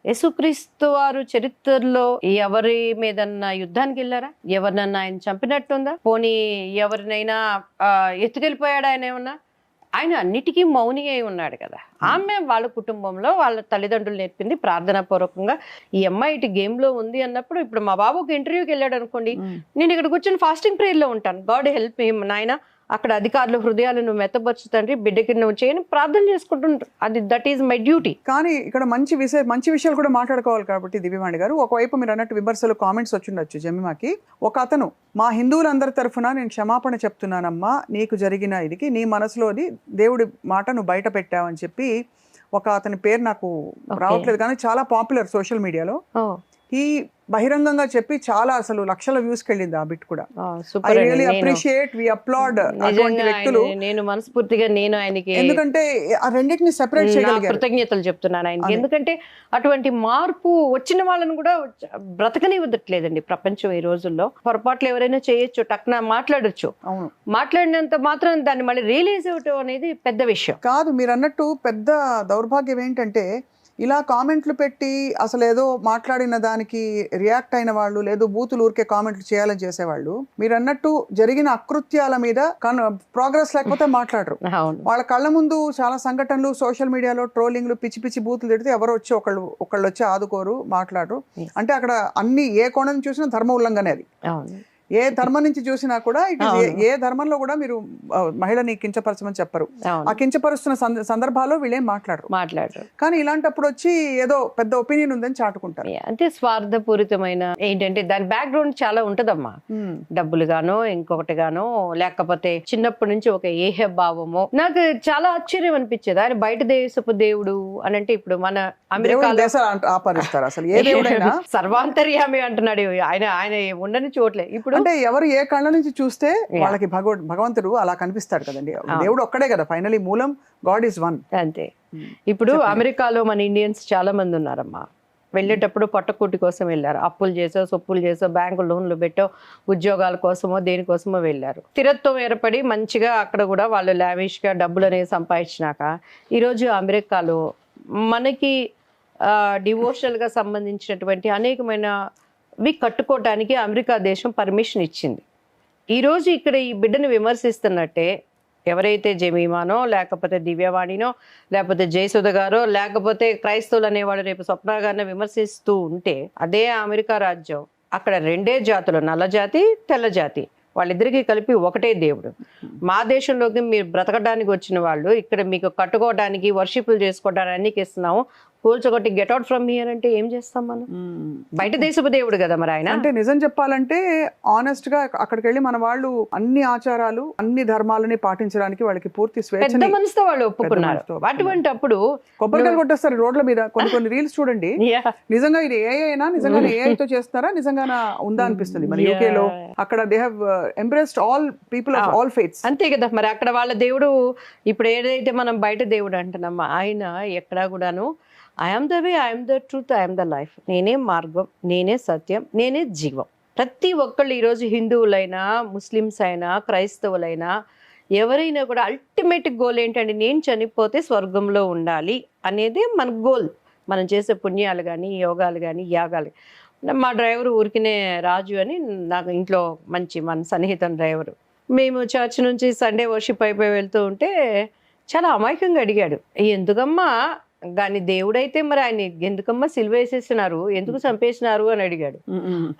యేసుక్రీస్తు వారు చరిత్రలో ఎవరి మీదన్నా యుద్ధానికి వెళ్ళారా? ఎవరినన్నా ఆయన చంపినట్టుందా? పోనీ ఎవరినైనా ఎత్తుకెళ్ళిపోయాడా ఆయన ఏమన్నా? ఆయన అన్నిటికీ మౌని అయి ఉన్నాడు కదా. ఆమె వాళ్ళ కుటుంబంలో వాళ్ళ తల్లిదండ్రులు నేర్పింది ప్రార్థనా పూర్వకంగా. ఈ అమ్మాయి ఇటు గేమ్ లో ఉంది అన్నప్పుడు, ఇప్పుడు మా బాబు ఒక ఇంటర్వ్యూకి వెళ్ళాడు అనుకోండి, నేను ఇక్కడ కూర్చొని ఫాస్టింగ్ ప్రేయర్ లో ఉంటాను. గాడ్ హెల్ప్ హిమ్ నాయన, అక్కడ అధికారుల హృదయాలు నువ్వు మెత్తపరచు తండ్రి, బిడ్డకి నువ్వు చేయని ప్రార్థన చేసుకుంటుంటారు. అది దట్ ఈస్ మై డ్యూటీ. కానీ ఇక్కడ మంచి విషయాలు కూడా మాట్లాడుకోవాలి కాబట్టి దివ్యవాణి గారు, ఒకవైపు మీరు అన్నట్టు విమర్శలు కామెంట్స్ వచ్చిండొచ్చు జమీమాకి. ఒక అతను, మా హిందువులందరి తరఫున నేను క్షమాపణ చెప్తున్నానమ్మా, నీకు జరిగిన ఇదికి నీ మనసులోని దేవుడి మాట నువ్వు బయట పెట్టావని చెప్పి ఒక అతని పేరు నాకు రావట్లేదు కానీ చాలా పాపులర్ సోషల్ మీడియాలో. ఈ బహిరంగంగా చెప్పి చాలా అసలు లక్షల వ్యూస్ వెళ్ళింది ఆ బిట్ కూడా. I really appreciate, we applaud అటువంటి వ్యక్తులు. నేను మనస్ఫూర్తిగా నేను ఆయనకి, ఎందుకంటే ఆ రెండింటిని సెపరేట్ చేయగలిగారు. కృతజ్ఞతలు చెప్తున్నాను ఆయనకి. ఎందుకంటే అటువంటి మార్పు వచ్చిన వాళ్ళని కూడా బ్రతకనివ్వట్లేదండి ప్రపంచం ఈ రోజుల్లో. పొరపాట్లు ఎవరైనా చేయొచ్చు, టక్న మాట్లాడొచ్చు. అవును, మాట్లాడినంత మాత్రం దాన్ని మళ్ళీ రియలైజ్ అవ్వటం అనేది పెద్ద విషయం కాదు. మీరు అన్నట్టు పెద్ద దౌర్భాగ్యం ఏంటంటే, ఇలా కామెంట్లు పెట్టి అసలు ఏదో మాట్లాడిన దానికి రియాక్ట్ అయిన వాళ్ళు, లేదు బూతులు ఊరికే కామెంట్లు చేయాలని చేసేవాళ్ళు, మీరు అన్నట్టు జరిగిన అకృత్యాల మీద ప్రోగ్రెస్ లేకపోతే మాట్లాడరు. వాళ్ళ కళ్ళ ముందు చాలా సంఘటనలు సోషల్ మీడియాలో ట్రోలింగ్లు, పిచ్చి పిచ్చి బూతులు తిడితే ఎవరు వచ్చి ఒకళ్ళు వచ్చి ఆదుకోరు, మాట్లాడరు. అంటే అక్కడ అన్ని ఏ కోణం చూసినా ధర్మ ఉల్లంఘనే అది. ఏ ధర్మం నుంచి చూసినా కూడా ఏ ధర్మంలో కూడా మీరు మహిళని కించపరచమని చెప్పరు. ఆ కించపరుస్తున్న సందర్భాల్లో వీళ్ళేం మాట్లాడరు. కానీ ఇలాంటప్పుడు వచ్చి ఏదో పెద్ద ఒపీనియన్ ఉందని చాటుకుంటారు. అంటే స్వార్థపూరితమైన ఏంటంటే దాని బ్యాక్గ్రౌండ్ చాలా ఉంటదమ్మా. డబ్బులు గానో ఇంకొకటి గానో, లేకపోతే చిన్నప్పటి నుంచి ఒక ఏహ భావమో. నాకు చాలా ఆశ్చర్యం అనిపించేది, ఆయన బయట దేశపు దేవుడు అని అంటే, ఇప్పుడు మన అమెరికాలో ఆపరిస్తారు అసలు ఏ దేవుడైనా సర్వాంతర్యామి అంటున్నాడు ఆయన. ఆయన ఉండని చోట్లే ఇప్పుడు అంటే ఎవరు ఏ కళ్ళ నుంచి చూస్తే వాళ్ళకి భగవంతుడు అలా కనిపిస్తాడు కదండి. దేవుడు ఒక్కడే కదా, ఫైనలీ మూలం గాడ్ ఈజ్ వన్. అంతే. ఇప్పుడు అమెరికాలో మన ఇండియన్స్ చాలా మంది ఉన్నారమ్మా. వెళ్ళేటప్పుడు పొట్టకూటి కోసం వెళ్ళారు. అప్పులు చేసో, సొప్పులు చేసో, బ్యాంకు లోన్లు పెట్టో, ఉద్యోగాల కోసమో దేనికోసమో వెళ్ళారు. స్థిరత్వం ఏర్పడి మంచిగా అక్కడ కూడా వాళ్ళు లావిష్గా డబ్బులు అనేవి సంపాదించినాక ఈరోజు అమెరికాలో మనకి డివోషనల్గా సంబంధించినటువంటి అనేకమైనవి కట్టుకోవటానికి అమెరికా దేశం పర్మిషన్ ఇచ్చింది. ఈరోజు ఇక్కడ ఈ బిడ్డను విమర్శిస్తున్నట్టే ఎవరైతే జమీమానో, లేకపోతే దివ్యవాణినో, లేకపోతే జయసుధ గారో, లేకపోతే క్రైస్తవులు అనేవాళ్ళు రేపు స్వప్న గారిని విమర్శిస్తూ ఉంటే, అదే అమెరికా రాజ్యం అక్కడ రెండే జాతులు, నల్ల జాతి, తెల్ల జాతి, వాళ్ళిద్దరికీ కలిపి ఒకటే దేవుడు. మా దేశంలోకి మీరు బ్రతకడానికి వచ్చిన వాళ్ళు ఇక్కడ మీకు కట్టుకోవడానికి, వర్షిపులు చేసుకోవడానికి అన్నికి ఇస్తున్నాము, కూల్చొకటి గెట్ అవుట్ ఫ్రమ్ హియర్ అంటే ఏం చేస్తాం మనం? బయట దేశపు దేవుడు కదా మరి ఆయన. అంటే నిజం చెప్పాలంటే ఆనెస్ట్ గా అక్కడికి వెళ్ళి మన వాళ్ళు అన్ని ఆచారాలు, అన్ని ధర్మాలని పాటించడానికి వాళ్ళకి పూర్తి స్వేచ్ఛ, పెద్ద మనసుతో వాళ్ళు ఒప్పుకున్నారు. అటువంటి అప్పుడు కొబ్బరికాయలు కొట్టేస్తారు రోడ్ల మీద. కొన్ని రీల్స్ చూడండి, నిజంగా ఇది ఏ అయినా నిజంగా AI తో చేస్తారా, నిజంగా ఉందా అనిపిస్తుంది. మన UK లో అక్కడ they have embraced all people of all faiths. అంతే కదా మరి. అక్కడ వాళ్ళ దేవుడు, ఇప్పుడు ఏదైతే మనం బయట దేవుడు అంటున్నామో, ఆయన ఎక్కడా కూడాను I'm the way, I'm the truth, I'm the life, నేనే మార్గం, నేనే సత్యం, నేనే జీవం. ప్రతి ఒక్కళ్ళు ఈరోజు హిందువులైనా, ముస్లిమ్స్ అయినా, క్రైస్తవులైనా, ఎవరైనా కూడా అల్టిమేట్ గోల్ ఏంటంటే, నేను చనిపోతే స్వర్గంలో ఉండాలి అనేది మన గోల్. మనం చేసే పుణ్యాలు కానీ, యోగాలు కానీ, యాగాలు. మా డ్రైవర్ ఊరికినే రాజు అని, నాకు ఇంట్లో మంచి మన సన్నిహితం డ్రైవరు. మేము చర్చ్ నుంచి సండే వర్షిప్ అయిపోయి వెళ్తూ ఉంటే చాలా అమాయకంగా అడిగాడు, ఎందుకమ్మా కానీ దేవుడైతే మరి ఆయన ఎందుకమ్మా సిలువ వేసేసినారు, ఎందుకు చంపేసినారు అని అడిగాడు.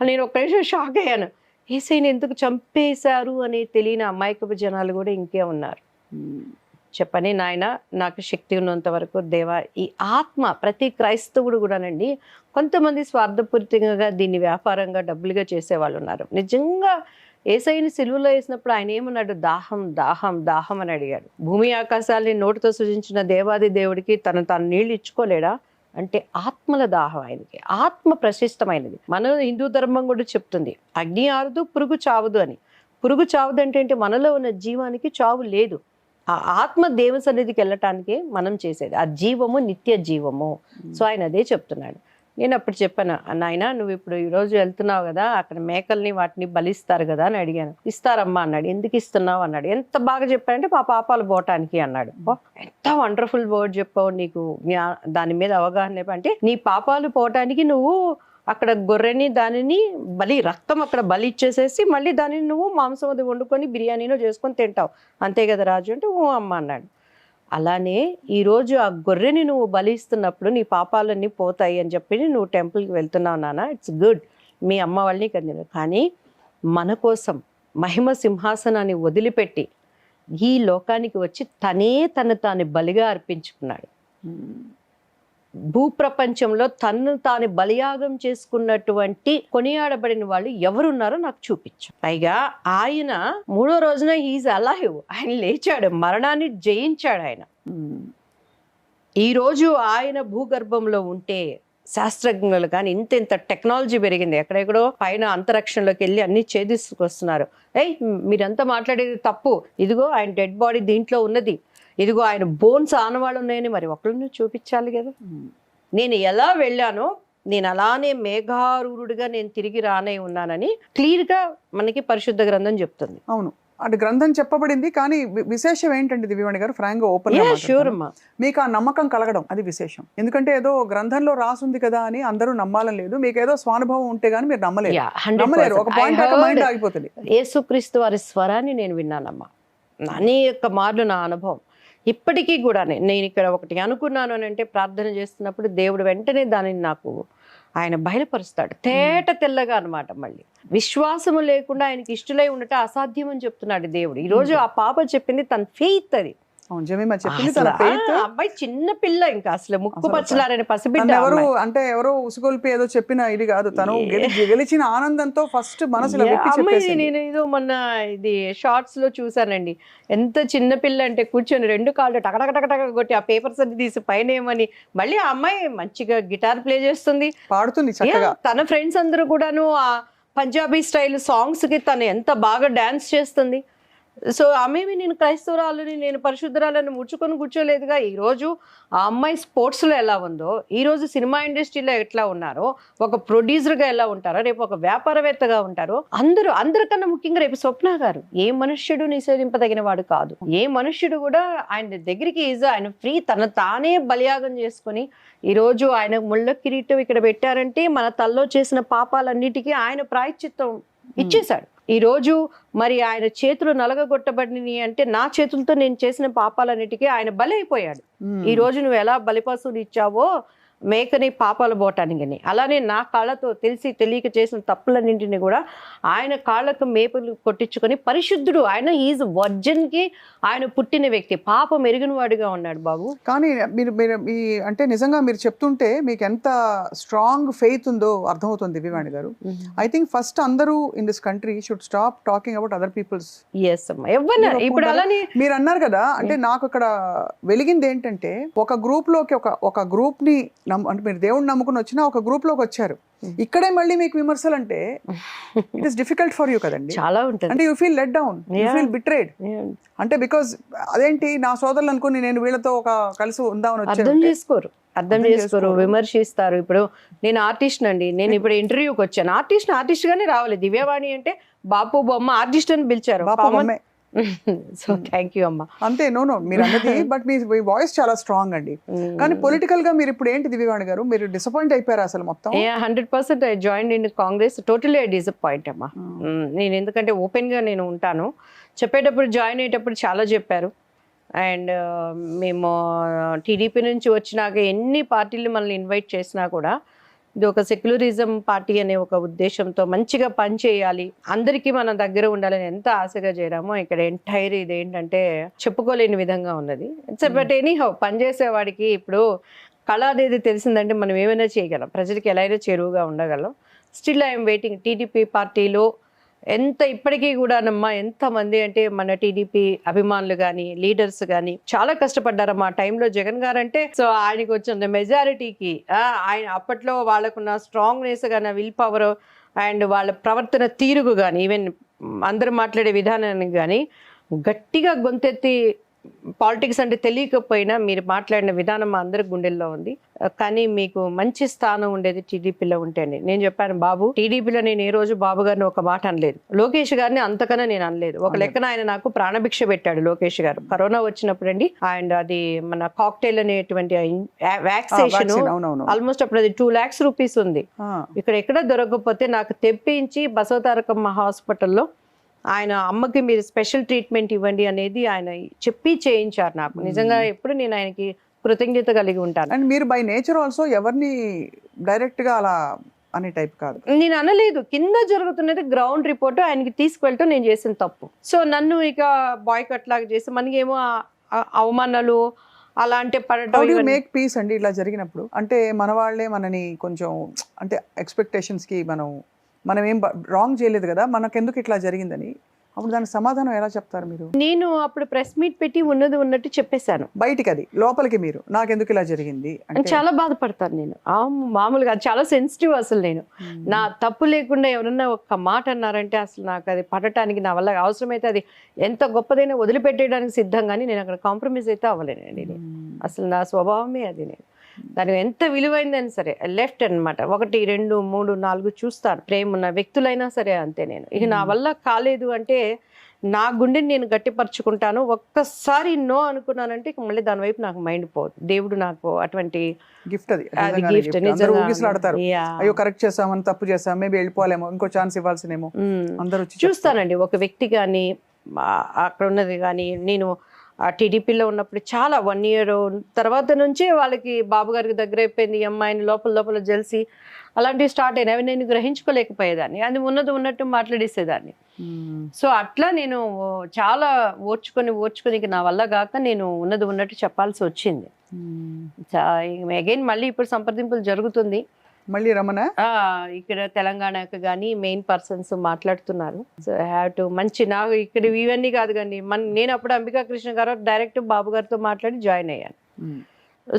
నేను ఒక్క నిమిషం షాక్ అయ్యాను. ఏసైని ఎందుకు చంపేశారు అని తెలియని అమాయకపు జనాలు కూడా ఇంకే ఉన్నారు. చెప్పని నాయన, నాకు శక్తి ఉన్నంత వరకు దేవా, ఈ ఆత్మ ప్రతి క్రైస్తవుడు కూడానండి, కొంతమంది స్వార్థపూరితంగా దీన్ని వ్యాపారంగా డబ్బులుగా చేసేవాళ్ళు ఉన్నారు. నిజంగా ఏసైని సిలువలో వేసినప్పుడు ఆయన ఏమన్నాడు, దాహం దాహం దాహం అని అడిగాడు. భూమి ఆకాశాలని నోటితో సృజించిన దేవాది దేవుడికి తాను నీళ్లు ఇచ్చుకోలేడా అంటే, ఆత్మల దాహం ఆయనకి. ఆత్మ ప్రశస్తమైనది. మన హిందూ ధర్మం కూడా చెప్తుంది, అగ్ని ఆరదు పురుగు చావదు అని. పురుగు చావదు అంటే మనలో ఉన్న జీవానికి చావు లేదు. ఆ ఆత్మ దేవుని సన్నిధికి వెళ్ళటానికే మనం చేసేది. ఆ జీవము నిత్య జీవము. సో ఆయన అదే చెప్తున్నాడు, నేను అప్పుడు చెప్పాను, నాయన నువ్వు ఇప్పుడు ఈ రోజు వెళ్తున్నావు కదా, అక్కడ మేకల్ని వాటిని బలిస్తారు కదా అని అడిగాను. ఇస్తారమ్మా అన్నాడు. ఎందుకు ఇస్తున్నావు అన్నాడు. ఎంత బాగా చెప్పానంటే మా పాపాలు పోవటానికి అన్నాడు. ఎంత వండర్ఫుల్ వర్డ్ చెప్పావు, నీకు దాని మీద అవగాహన అంటే నీ పాపాలు పోవటానికి నువ్వు అక్కడ గొర్రెని దానిని రక్తం అక్కడ బలి ఇచ్చేసేసి మళ్ళీ దానిని నువ్వు మాంసం అది వండుకొని బిర్యానీలో చేసుకొని తింటావు అంతే కదా రాజు అంటే ఓ అమ్మ అన్నాడు. అలానే ఈరోజు ఆ గొర్రెని నువ్వు బలిస్తున్నప్పుడు నీ పాపాలన్నీ పోతాయి అని చెప్పి నువ్వు టెంపుల్కి వెళ్తున్నావు నాన్న, ఇట్స్ గుడ్, మీ అమ్మ వాళ్ళని కదిలిన. కానీ మన కోసం మహిమ సింహాసనాన్ని వదిలిపెట్టి ఈ లోకానికి వచ్చి తను తాను బలిగా అర్పించుకున్నాడు. భూప్రపంచంలో తను తాను బలియాగం చేసుకున్నటువంటి కొనియాడబడిన వాళ్ళు ఎవరున్నారో నాకు చూపించు. పైగా ఆయన 3వ రోజున హీజ్ అలైవ్, ఆయన లేచాడు, మరణాన్ని జయించాడు ఆయన. ఈ రోజు ఆయన భూగర్భంలో ఉంటే శాస్త్రజ్ఞులు కానీ ఇంత టెక్నాలజీ పెరిగింది, ఎక్కడెక్కడో పైన అంతరిక్షంలోకి వెళ్ళి అన్ని ఛేదిసుకొస్తున్నారు. మీరంతా మాట్లాడేది తప్పు, ఇదిగో ఆయన డెడ్ బాడీ దీంట్లో ఉన్నది, ఇదిగో ఆయన బోన్స్ ఆనవాళ్ళు ఉన్నాయని మరి ఒకళ్ళని చూపించాలి కదా. నేను ఎలా వెళ్ళానో నేను అలానే మేఘారూరుడిగా నేను తిరిగి రానే ఉన్నానని క్లియర్గా మనకి పరిశుద్ధ గ్రంథం చెప్తుంది. అవును, అంటే గ్రంథం చెప్పబడింది. కానీ విశేషం ఏంటంటే దివ్యవాణి గారు, ఫ్రాంక్ గా ఓపెన్ మీకు ఆ నమ్మకం కలగడం అది విశేషం. ఎందుకంటే ఏదో గ్రంథంలో రాసుంది కదా అని అందరూ నమ్మాలని లేదు. మీకు ఏదో స్వానుభవం ఉంటే గానీ మీరు నమ్మలేరు. ఒక పాయింట్ మైండ్ ఆగిపోతుంది. యేసుక్రీస్తు వారి స్వరాన్ని నేను విన్నానమ్మా, అనేక మార్లు నా అనుభవం. ఇప్పటికీ కూడా నేను ఇక్కడ ఒకటి అనుకున్నాను అని అంటే ప్రార్థన చేస్తున్నప్పుడు దేవుడు వెంటనే దానిని నాకు ఆయన బయలుపరుస్తాడు తేట తెల్లగా అనమాట. మళ్ళీ విశ్వాసము లేకుండా ఆయనకి ఇష్టలై ఉండటం అసాధ్యం అని చెప్తున్నాడు దేవుడు. ఈ రోజు ఆ పాప చెప్పింది తన ఫెయిత్, అది అబ్బాయి చిన్న పిల్ల, ఇంకా అసలు ముక్కు పచ్చలారని పసిబిడ్డ. ఎవరు అంటే ఎవరో ఉసుగొల్పి ఏదో చెప్పిన ఇది కాదు, తను గెలిచిన ఆనందంతో ఫస్ట్ మనసులో అమ్మాయి. నేను ఏదో మొన్న ఇది షార్ట్స్ లో చూసానండి, ఎంత చిన్న పిల్ల అంటే కూర్చొని 2 కాళ్ళు టకటక కొట్టి ఆ పేపర్స్ అన్ని తీసి పైన ఏమని మళ్ళీ ఆ అమ్మాయి మంచిగా గిటార్ ప్లే చేస్తుంది, పాడుతుంది చక్కగా. తన ఫ్రెండ్స్ అందరూ కూడాను ఆ పంజాబీ స్టైల్ సాంగ్స్ కి తను ఎంత బాగా డాన్స్ చేస్తుంది. సో ఆమెవి నేను క్రైస్తవురాలని నేను పరిశుద్ధరాలని ముడుచుకొని కూర్చోలేదుగా. ఈరోజు ఆ అమ్మాయి స్పోర్ట్స్లో ఎలా ఉందో, ఈరోజు సినిమా ఇండస్ట్రీలో ఎట్లా ఉన్నారో, ఒక ప్రొడ్యూసర్గా ఎలా ఉంటారో, రేపు ఒక వ్యాపారవేత్తగా ఉంటారో, అందరికన్నా ముఖ్యంగా రేపు స్వప్న గారు ఏ మనుష్యుడు నిషేధింపదగిన వాడు కాదు. ఏ మనుష్యుడు కూడా ఆయన దగ్గరికి ఆయన ఫ్రీ, తన తానే బలియాగం చేసుకొని ఈరోజు ఆయన ముళ్ళ కిరీటం ఇక్కడ పెట్టారంటే మన తల్లో చేసిన పాపాలన్నిటికీ ఆయన ప్రాయశ్చిత్తం ఇచ్చేశాడు. ఈ రోజు మరి ఆయన చేతులు నలగగొట్టబడినవి అంటే నా చేతులతో నేను చేసిన పాపాలన్నిటికీ ఆయన బలి అయిపోయాడు. ఈ రోజు నువ్వు ఎలా బలిపశువుని ఇచ్చావో మేకని పాపాలు పోవటానికి, అలానే నా కాళ్ళతో తెలిసి తెలియక చేసిన తప్పులన్నింటినీ కూడా ఆయన కాళ్ళకు మేపులు కొట్టించుకొని పరిశుద్ధుడు ఆయన. ఈజ్ వర్జిన్ కి ఆయన పుట్టిన వ్యక్తి, పాపం ఎరిగిన వాడిగా ఉన్నాడు బాబు. కానీ మీరు అంటే నిజంగా మీరు చెప్తుంటే మీకు ఎంత స్ట్రాంగ్ ఫెయిత్ ఉందో అర్థమవుతుంది దివ్యవాణి గారు. ఐ థింక్ ఫస్ట్ అందరూ in this country should stop talking about other peoples. ఇప్పుడు అలానే మీరు అన్నారు కదా, అంటే నాకు ఇక్కడ వెలిగింది ఏంటంటే ఒక గ్రూప్ లోకి ఒక గ్రూప్ ని అంటే మీరు దేవుడిని నమ్ముకుని వచ్చినా ఒక గ్రూప్ లోకి వచ్చారు, ఇక్కడే మళ్ళీ మీకు విమర్శలు అంటే it is difficult for you కదండి. చాలా ఉంటుంది. అంటే you feel let down, you feel betrayed. అంటే బికాస్ అదేంటి నా సోదరులు అనుకుని నేను వీళ్ళతో ఒక కలిసి ఉందామని వచ్చాను. అర్థం చేసుకోరు, విమర్శిస్తారు. ఇప్పుడు నేను ఆర్టిస్ట్ అండి, నేను ఇప్పుడు ఇంటర్వ్యూకి వచ్చాను, ఆర్టిస్ట్ గానే రావాలి. దివ్యవాణి అంటే బాపు బొమ్మ ఆర్టిస్ట్ అని పిలిచారు. సో థ్యాంక్ యూ అమ్మా. అంతే, నో మీరు అన్నది, బట్ మీ వాయిస్ చాలా స్ట్రాంగ్ అండి. కానీ పొలిటికల్ గా మీరు ఇప్పుడు ఏంటి దివ్యవాణి గారు, మీరు డిసప్పాయింట్ అయిపోయారు అసలు మొత్తం? 100% I join in Congress, totally disappoint అమ్మా. నేను ఎందుకంటే ఓపెన్ గా నేను ఉంటాను, చెప్పేటప్పుడు జాయిన్ అయ్యేటప్పుడు చాలా చెప్పారు. అండ్ మేము టీడీపీ నుంచి వచ్చినాక ఎన్ని పార్టీలు మనల్ని ఇన్వైట్ చేసినా కూడా ఇది ఒక సెక్యులరిజం పార్టీ అనే ఒక ఉద్దేశంతో మంచిగా పనిచేయాలి, అందరికీ మన దగ్గర ఉండాలని ఎంత ఆశగా చేరామో ఇక్కడ ఎంటైర్ ఇది ఏంటంటే చెప్పుకోలేని విధంగా ఉన్నది. బట్ ఎనీహౌ పనిచేసేవాడికి ఇప్పుడు కళ అనేది తెలిసిందంటే మనం ఏమైనా చేయగలం, ప్రజలకి ఎలా అయినా చేరువుగా ఉండగలం. Still I'm waiting. టీడీపీ పార్టీలో ఇప్పటికీ కూడా నమ్మా ఎంతమంది అంటే మన టీడీపీ అభిమానులు కానీ లీడర్స్ కానీ చాలా కష్టపడ్డారు మా టైంలో. జగన్ గారు అంటే సో ఆయనకు వచ్చిన మెజారిటీకి ఆయన అప్పట్లో వాళ్ళకున్న స్ట్రాంగ్నెస్ కానీ విల్ పవర్ అండ్ వాళ్ళ ప్రవర్తన తీరుకు కానీ ఈవెన్ అందరూ మాట్లాడే విధానానికి కానీ గట్టిగా గొంతెత్తి పాలిటిక్స్ అంటే తెలియకపోయినా మీరు మాట్లాడిన విధానం మా అందరి గుండెల్లో ఉంది. కానీ మీకు మంచి స్థానం ఉండేది టీడీపీలో ఉంటేనే. నేను చెప్పాను బాబు, టీడీపీలో నేను ఏ రోజు బాబు గారిని ఒక మాట అనలేదు, లోకేష్ గారిని అంతకన్నా నేను అనలేదు. ఒక లెక్కన ఆయన నాకు ప్రాణభిక్ష పెట్టాడు లోకేష్ గారు. కరోనా వచ్చినప్పుడు అండి, అండ్ అది మన కాక్టైల్ అనేటువంటి వ్యాక్సినేషన్ ఆల్మోస్ట్ అప్పుడు అది 2 lakhs రూపీస్ ఉంది. ఇక్కడ ఎక్కడ దొరకకపోతే నాకు తెప్పించి బసవతారకమ్మ హాస్పిటల్లో ఆయన అమ్మకి మీరు స్పెషల్ ట్రీట్మెంట్ ఇవ్వండి అనేది ఆయన చెప్పి చేయించారు నాకు. నిజంగా ఎప్పుడు నేను ఆయనకి కృతజ్ఞత కలిగి ఉంటాను. అండ్ మీరు బై నేచర్ ఆల్సో ఎవరిని డైరెక్ట్ గా అలా అనే టైప్ కాదు. నేను అనలేదు, కింద జరుగుతున్నది గ్రౌండ్ రిపోర్ట్ ఆయనకి తీసుకువెళ్తూ నేను చేసిన తప్పు. సో నన్ను ఇక బాయ్కట్ లాగా చేసి మనకేమో అవమానాలు అలాంటి పడటం. మేక్ పీస్ అండి ఇట్లా జరిగినప్పుడు. అంటే మన వాళ్ళే మనని కొంచెం అంటే ఎక్స్పెక్టేషన్స్ కి మనం ఏం రాంగ్ చేయలేదు కదా, మనకెందుకు ఇట్లా జరిగిందని, అప్పుడు దానికి సమాధానం ఎలా చెప్తారు మీరు? నేను అప్పుడు ప్రెస్ మీట్ పెట్టి ఉన్నది ఉన్నట్టు చెప్పేశాను బయటికి. అది లోపలికి మీరు నాకెందుకు ఇలా జరిగింది అంటే చాలా బాధపడతాను నేను. మామూలుగా చాలా సెన్సిటివ్ అసలు. నేను నా తప్పు లేకుండా ఎవరన్నా ఒక్క మాట అన్నారంటే అసలు నాకు అది పడటానికి నా వల్ల అవసరమైతే అది ఎంత గొప్పదైనా వదిలిపెట్టేయడానికి సిద్ధం, కానీ నేను అక్కడ కాంప్రమైజ్ అయితే అవ్వలేనండి. నేను అసలు నా స్వభావమే అది. నేను దానికి ఎంత విలువైందని సరే లెఫ్ట్ అనమాట, 1 2 3 4 చూస్తాను. ప్రేమ ఉన్న వ్యక్తులైనా సరే అంతే. నేను ఇక నా వల్ల కాలేదు అంటే నా గుండెని నేను గట్టిపరుచుకుంటాను. ఒక్కసారి నో అనుకున్నానంటే ఇక మళ్ళీ దాని వైపు నాకు మైండ్ పోదు. దేవుడు నాకు అటువంటి గిఫ్ట్. అది గిఫ్ట్. అయ్యో కరెక్ట్ చేసామని, తప్పు చేసాం, మేబీ వెళ్ళిపోలేమో, ఇంకో ఛాన్స్ ఇవ్వాల్సినేమో అందరూ చూస్తానండి. ఒక వ్యక్తి కానీ అక్కడ ఉన్నది కానీ, నేను ఆ టీడీపీలో ఉన్నప్పుడు చాలా 1 year తర్వాత నుంచే వాళ్ళకి బాబు గారికి దగ్గర అయిపోయింది. ఈ అమ్మాయిని లోపల జెల్సీ అలాంటివి స్టార్ట్ అయినాయి. అవి నేను గ్రహించుకోలేకపోయేదాన్ని. అది ఉన్నట్టు మాట్లాడేసేదాన్ని. సో అట్లా నేను చాలా ఓర్చుకొని నా వల్ల కాక నేను ఉన్నట్టు చెప్పాల్సి వచ్చింది. అగైన్ మళ్ళీ ఇప్పుడు సంప్రదింపులు జరుగుతుంది. మళ్ళీ రమణ ఇక్కడ తెలంగాణకు కానీ మెయిన్ పర్సన్స్ మాట్లాడుతున్నారు. సో హ్యావ్ టు మంచి నాకు ఇక్కడ ఇవన్నీ కాదు కానీ నేను అప్పుడు అంబికా కృష్ణ గారు డైరెక్ట్ బాబు గారితో మాట్లాడి జాయిన్ అయ్యాను.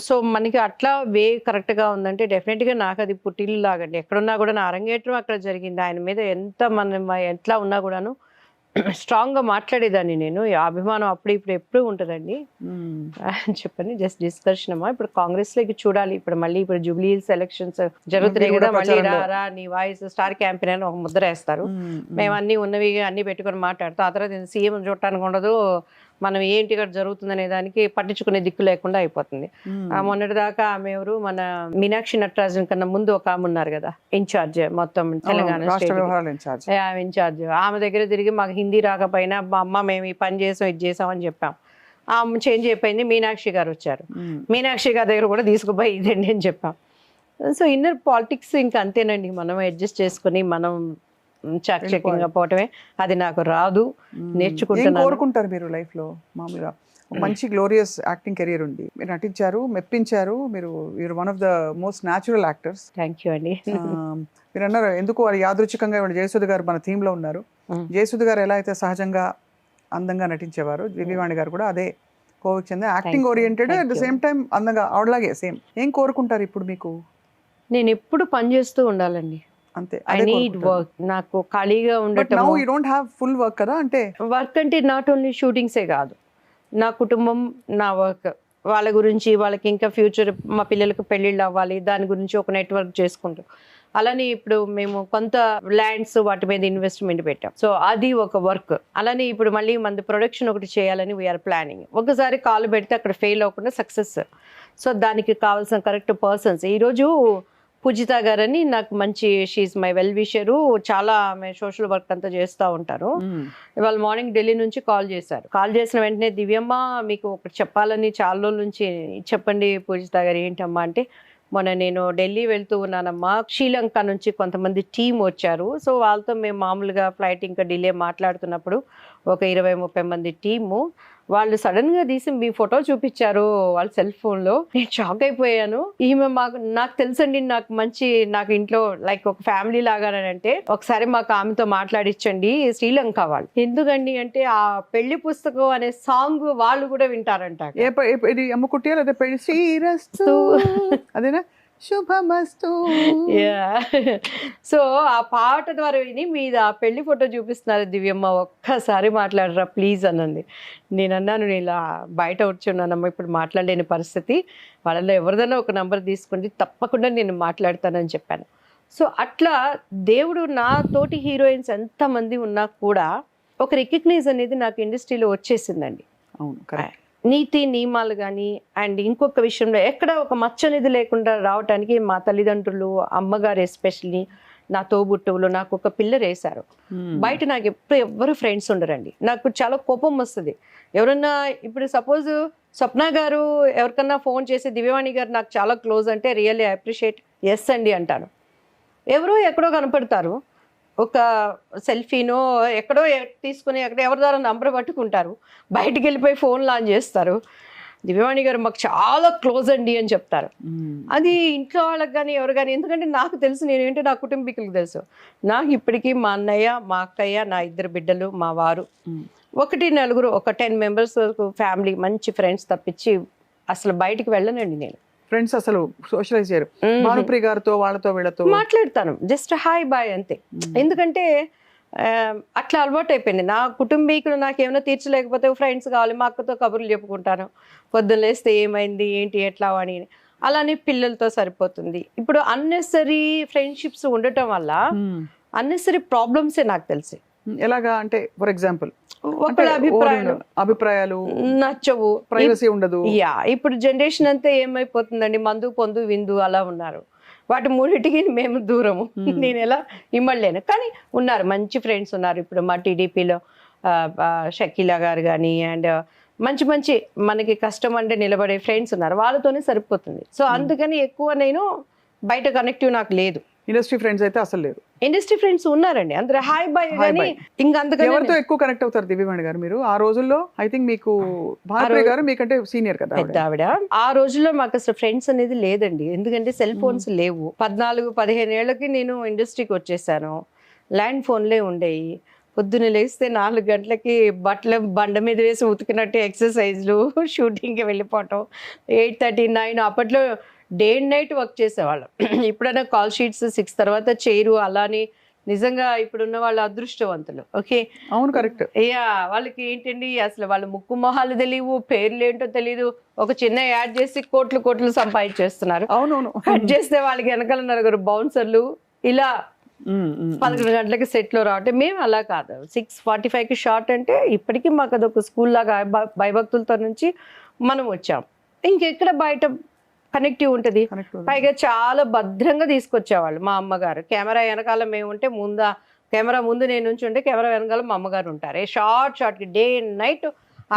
సో మనకి అట్లా వే కరెక్ట్ గా ఉందంటే డెఫినెట్ గా నాకు అది పుట్టిల్లు లాగండి. ఎక్కడున్నా కూడా నా అరంగేట్రం అక్కడ జరిగింది. ఆయన మీద ఎంత ఎట్లా ఉన్నా కూడాను స్ట్రాంగ్ గా మాట్లాడేదాన్ని నేను. అభిమానం అప్పుడు ఇప్పుడు ఎప్పుడు ఉంటుందండి చెప్పండి. జస్ట్ డిస్కషన్ అమ్మా. ఇప్పుడు కాంగ్రెస్ లోకి చూడాలి. ఇప్పుడు జూబ్లీ హిల్స్ ఎలక్షన్స్ జరుగుతున్నాయి కదా, మళ్ళీ రా నీ వాయిస్ స్టార్ క్యాంపెయిన్ అని ఒక ముద్ర వేస్తారు. మేము అన్ని ఉన్నవి అన్ని పెట్టుకొని మాట్లాడతాం. ఆ తర్వాత సీఎం చూడటానికి ఉండదు, మనం ఏంటి ఇక్కడ జరుగుతుంది అనే దానికి పట్టించుకునే దిక్కు లేకుండా అయిపోతుంది. మొన్నటి దాకా ఆమె ఎవరు, మన మీనాక్షి నటరాజన్ కన్నా ముందు ఒక ఆమె ఉన్నారు కదా ఇన్ఛార్జ్ మొత్తం తెలంగాణ ఇన్ఛార్జ్. ఆమె దగ్గర తిరిగి మాకు హిందీ రాకపోయినా మా అమ్మ మేము ఈ పని చేసాం ఇది చేసాం అని చెప్పాం. ఆమె చేంజ్ అయిపోయింది. మీనాక్షి గారు వచ్చారు. మీనాక్షి గారి దగ్గర కూడా తీసుకుపోయి ఇదండి అని చెప్పాం. సో ఇన్నర్ పాలిటిక్స్ ఇంకా అంతేనండి. మనం అడ్జస్ట్ చేసుకుని మనం చాకచక్యంగా పోవటమే. అది నాకు రాదు, నేర్చుకుంటున్నాను. కోరుకుంటారు మీరు లైఫ్ లో మామూలుగా మంచి గ్లోరియస్ యాక్టింగ్ కెరియర్ ఉంది, మీరు నటించారు, మెప్పించారు, మీరు one of the most natural actors. Thank you అండి. మీరు అన్నారు ఎందుకు అది యాదృచ్ఛికంగా ఇవాళ జయసుధ గారు మన థీమ్ లో ఉన్నారు. జయసుధ గారు ఎలా అయితే సహజంగా అందంగా నటించేవారు, దివ్యవాణి గారు కూడా అదే కోవికి చెందిన acting oriented, at the same time అందంగా ఆవిడలాగే సేమ్. ఏం కోరుకుంటారు ఇప్పుడు మీకు? నేను ఎప్పుడు పని చేస్తూ ఉండాలండి. అంతే. I need work. నాకు ఖాళీగా ఉండటం. Now you don't have full work కదా. అంటే వర్క్ అంటే నాట్ ఓన్లీ షూటింగ్సే కాదు, నా కుటుంబం, నా వర్క్, వాళ్ళ గురించి, వాళ్ళకి ఇంకా ఫ్యూచర్ మా పిల్లలకు పెళ్ళిళ్ళు అవ్వాలి, దాని గురించి ఒక నెట్వర్క్ చేసుకుంటాం. అలానే ఇప్పుడు మేము కొంత ల్యాండ్స్ వాటి మీద ఇన్వెస్ట్మెంట్ పెట్టాం. సో అది ఒక వర్క్. అలానే ఇప్పుడు మళ్ళీ మన ప్రొడక్షన్ ఒకటి చేయాలని వీఆర్ ప్లానింగ్. ఒకసారి కాల్ పెడితే అక్కడ ఫెయిల్ అవ్వకుండా సక్సెస్. సో దానికి కావాల్సిన కరెక్ట్ పర్సన్స్. ఈరోజు పూజిత గారని నాకు మంచి, షీఈ్ మై వెల్ విషరు, చాలా ఆమె సోషల్ వర్క్ అంతా చేస్తూ ఉంటారు. ఇవాళ మార్నింగ్ ఢిల్లీ నుంచి కాల్ చేశారు. కాల్ చేసిన వెంటనే దివ్యమ్మ మీకు ఒకటి చెప్పాలని చాలా రోజుల నుంచి, చెప్పండి పూజిత గారు ఏంటమ్మా అంటే, మొన్న నేను ఢిల్లీ వెళ్తూ ఉన్నానమ్మా, శ్రీలంక నుంచి కొంతమంది టీం వచ్చారు. సో వాళ్ళతో మేము మామూలుగా ఫ్లైట్ ఇంకా డిలే మాట్లాడుతున్నప్పుడు ఒక 20-30 మంది టీము, వాళ్ళు సడన్ గా తీసి మీ ఫోటో చూపించారు వాళ్ళ సెల్ ఫోన్ లో. నేను షాక్ అయిపోయాను. ఈమె నాకు తెలుసండి, నాకు ఇంట్లో లైక్ ఒక ఫ్యామిలీ లాగానంటే ఒకసారి మాకు ఆమెతో మాట్లాడించండి, శ్రీలంక వాళ్ళు. ఎందుకండి అంటే ఆ పెళ్లి పుస్తకం అనే సాంగ్ వాళ్ళు కూడా వింటారంట. అమ్ముకుట్టి లేదా పెళ్లి శ్రీరస్తు అదేనా శుభమస్తు. సో ఆ పాట ద్వారా విని మీద ఆ పెళ్లి ఫోటో చూపిస్తున్నారు దివ్యమ్మ, ఒక్కసారి మాట్లాడరా ప్లీజ్ అన్నది. నేను అన్నాను, నేను ఇలా బయట వచ్చున్నానమ్మా, ఇప్పుడు మాట్లాడలేని పరిస్థితి, వాళ్ళలో ఎవరిదైనా ఒక నంబర్ తీసుకుంటే తప్పకుండా నేను మాట్లాడతానని చెప్పాను. సో అట్లా దేవుడు నా తోటి హీరోయిన్స్ ఎంతమంది ఉన్నా కూడా ఒక రికగ్నైజ్ అనేది నాకు ఇండస్ట్రీలో వచ్చేసిందండి. అవును, కరెక్ట్. నీతి నియమాలు కానీ అండ్ ఇంకొక విషయంలో ఎక్కడ ఒక మచ్చ అనేది లేకుండా రావటానికి మా తల్లిదండ్రులు, అమ్మగారు ఎస్పెషల్లీ, నా తోబుట్టువులు నాకు ఒక పిల్లర్ వేశారు. బయట నాకు ఎప్పుడు ఎవ్వరు ఫ్రెండ్స్ ఉండరండి. నాకు చాలా కోపం వస్తుంది. ఎవరన్నా ఇప్పుడు సపోజ్ స్వప్న గారు ఎవరికన్నా ఫోన్ చేసి దివ్యవాణి గారు నాకు చాలా క్లోజ్ అంటే రియల్లీ అప్రిషియేట్, ఎస్ అండి అంటాను. ఎవరో ఎక్కడో కనపడతారు, ఒక సెల్ఫీనో ఎక్కడో తీసుకుని ఎక్కడ ఎవరి ద్వారా నంబర్ పట్టుకుంటారు, బయటికి వెళ్ళిపోయి ఫోన్ లాంచ్ చేస్తారు, దివ్యవాణి గారు మాకు చాలా క్లోజ్ అండి అని చెప్తారు. అది ఇంట్లో వాళ్ళకి కానీ ఎవరు కానీ, ఎందుకంటే నాకు తెలుసు నేనేంటో నా కుటుంబీకులకు తెలుసు. నాకు ఇప్పటికీ మా అన్నయ్య, మా అక్కయ్య, నా 2 బిడ్డలు, మా వారు, 1-4 ఒక 10 మెంబర్స్ ఫ్యామిలీ, మంచి ఫ్రెండ్స్ తప్పించి అసలు బయటికి వెళ్ళనండి నేను. ఫ్రెండ్స్ అసలు సోషలైజ్ చేయరు. భానుప్రియ గారితో వాళ్ళతో వీళ్ళతో మాట్లాడతాను, జస్ట్ హాయ్ బాయ్ అంతే. ఎందుకంటే అట్లా అలవాటు అయిపోయింది. నా కుటుంబీకులు నాకు ఏమైనా తీర్చలేకపోతే ఫ్రెండ్స్ కావాలి, మా అక్కతో కబుర్లు చెప్పుకుంటాను, పొద్దున్న లేస్తే ఏమైంది ఏంటి ఎట్లా అని. అలానే పిల్లలతో సరిపోతుంది. ఇప్పుడు అన్నెసరీ ఫ్రెండ్షిప్స్ ఉండటం వల్ల అన్నెసరీ ప్రాబ్లమ్సే నాకు తెలిసి. ఎలాగా అంటే ఫర్ ఎగ్జాంపుల్ ఒకళ్ళ అభిప్రాయాలు నచ్చవు, ప్రైవసీ ఉండదు. యా, ఇప్పుడు జనరేషన్ అంతా ఏమైపోతుందండి, మందు పొందు విందు అలా ఉన్నారు. వాటి మూడింటికి మేము దూరము, నేను ఎలా ఇమ్మడలేను. కానీ ఉన్నారు మంచి ఫ్రెండ్స్ ఉన్నారు. ఇప్పుడు మా టీడీపీలో షకీలా గారు కానీ అండ్ మంచి మంచి మనకి కష్టం అంటే నిలబడే ఫ్రెండ్స్ ఉన్నారు, వాళ్ళతోనే సరిపోతుంది. సో అందుకని ఎక్కువ నేను బయట కనెక్టివ్ నాకు లేదు. ఇండస్ట్రీ ఫ్రెండ్స్ అయితే అసలు లేరు. ఇండస్ట్రీ ఫ్రెండ్స్ ఉన్నారండి, అందరూ హాయ్ బాయ్ కానీ ఇంకా అంతకన్నా. ఎవరితో ఎక్కువ కనెక్ట్ అవుతారు దివ్యవాణి గారు మీరు ఆ రోజుల్లో? ఐ థింక్ మీకు భానుప్రియ గారు మీకంటే సీనియర్ కదా పెద్ద ఆవిడ. ఆ రోజుల్లో మాకు అసలు ఫ్రెండ్స్ అనేది లేదండి, ఎందుకంటే సెల్ ఫోన్స్ లేవు. 14-15 ఏళ్ళకి నేను ఇండస్ట్రీకి వచ్చేసాను. ల్యాండ్ ఫోన్లే ఉండేవి. పొద్దున్న లేస్తే 4 గంటలకి బట్టలు బండ మీద వేసి ఉతికినట్టు ఎక్సర్సైజ్లు, షూటింగ్కి వెళ్ళిపోవటం. 8:30, 9 అప్పట్లో డే అండ్ నైట్ వర్క్ చేసేవాళ్ళం. ఇప్పుడైనా కాల్ షీట్స్ 6 తర్వాత చేయరు. అలానే నిజంగా ఇప్పుడున్న వాళ్ళ అదృష్టవంతులు. ఓకే, అవును, కరెక్ట్. యా, వాళ్ళకి ఏంటండి అసలు వాళ్ళ ముక్కు మొహాలు తెలియవు, పేర్లు ఏంటో తెలియదు, ఒక చిన్న యాడ్ చేసి కోట్లు సంపాదించేస్తున్నారు. అవునవును, కట్ చేస్తే వాళ్ళకి వెనకాల 4 బౌన్సర్లు ఇలా 11 గంటలకి సెట్లో రావటం. మేము అలా కాదు, 6:45కి షార్ట్ అంటే ఇప్పటికీ మాకు అదొక స్కూల్ లాగా భయభక్తులతో నుంచి మనం వచ్చాం. ఇంకెక్కడ బయట కనెక్టివ్ ఉంటుంది. పైగా చాలా భద్రంగా తీసుకొచ్చేవాళ్ళు మా అమ్మగారు. కెమెరా వెనకాల మేము ఉంటే కెమెరా ముందు నేను నుంచి ఉంటే కెమెరా వెనకాల మా అమ్మగారు ఉంటారు. షార్ట్కి డే అండ్ నైట్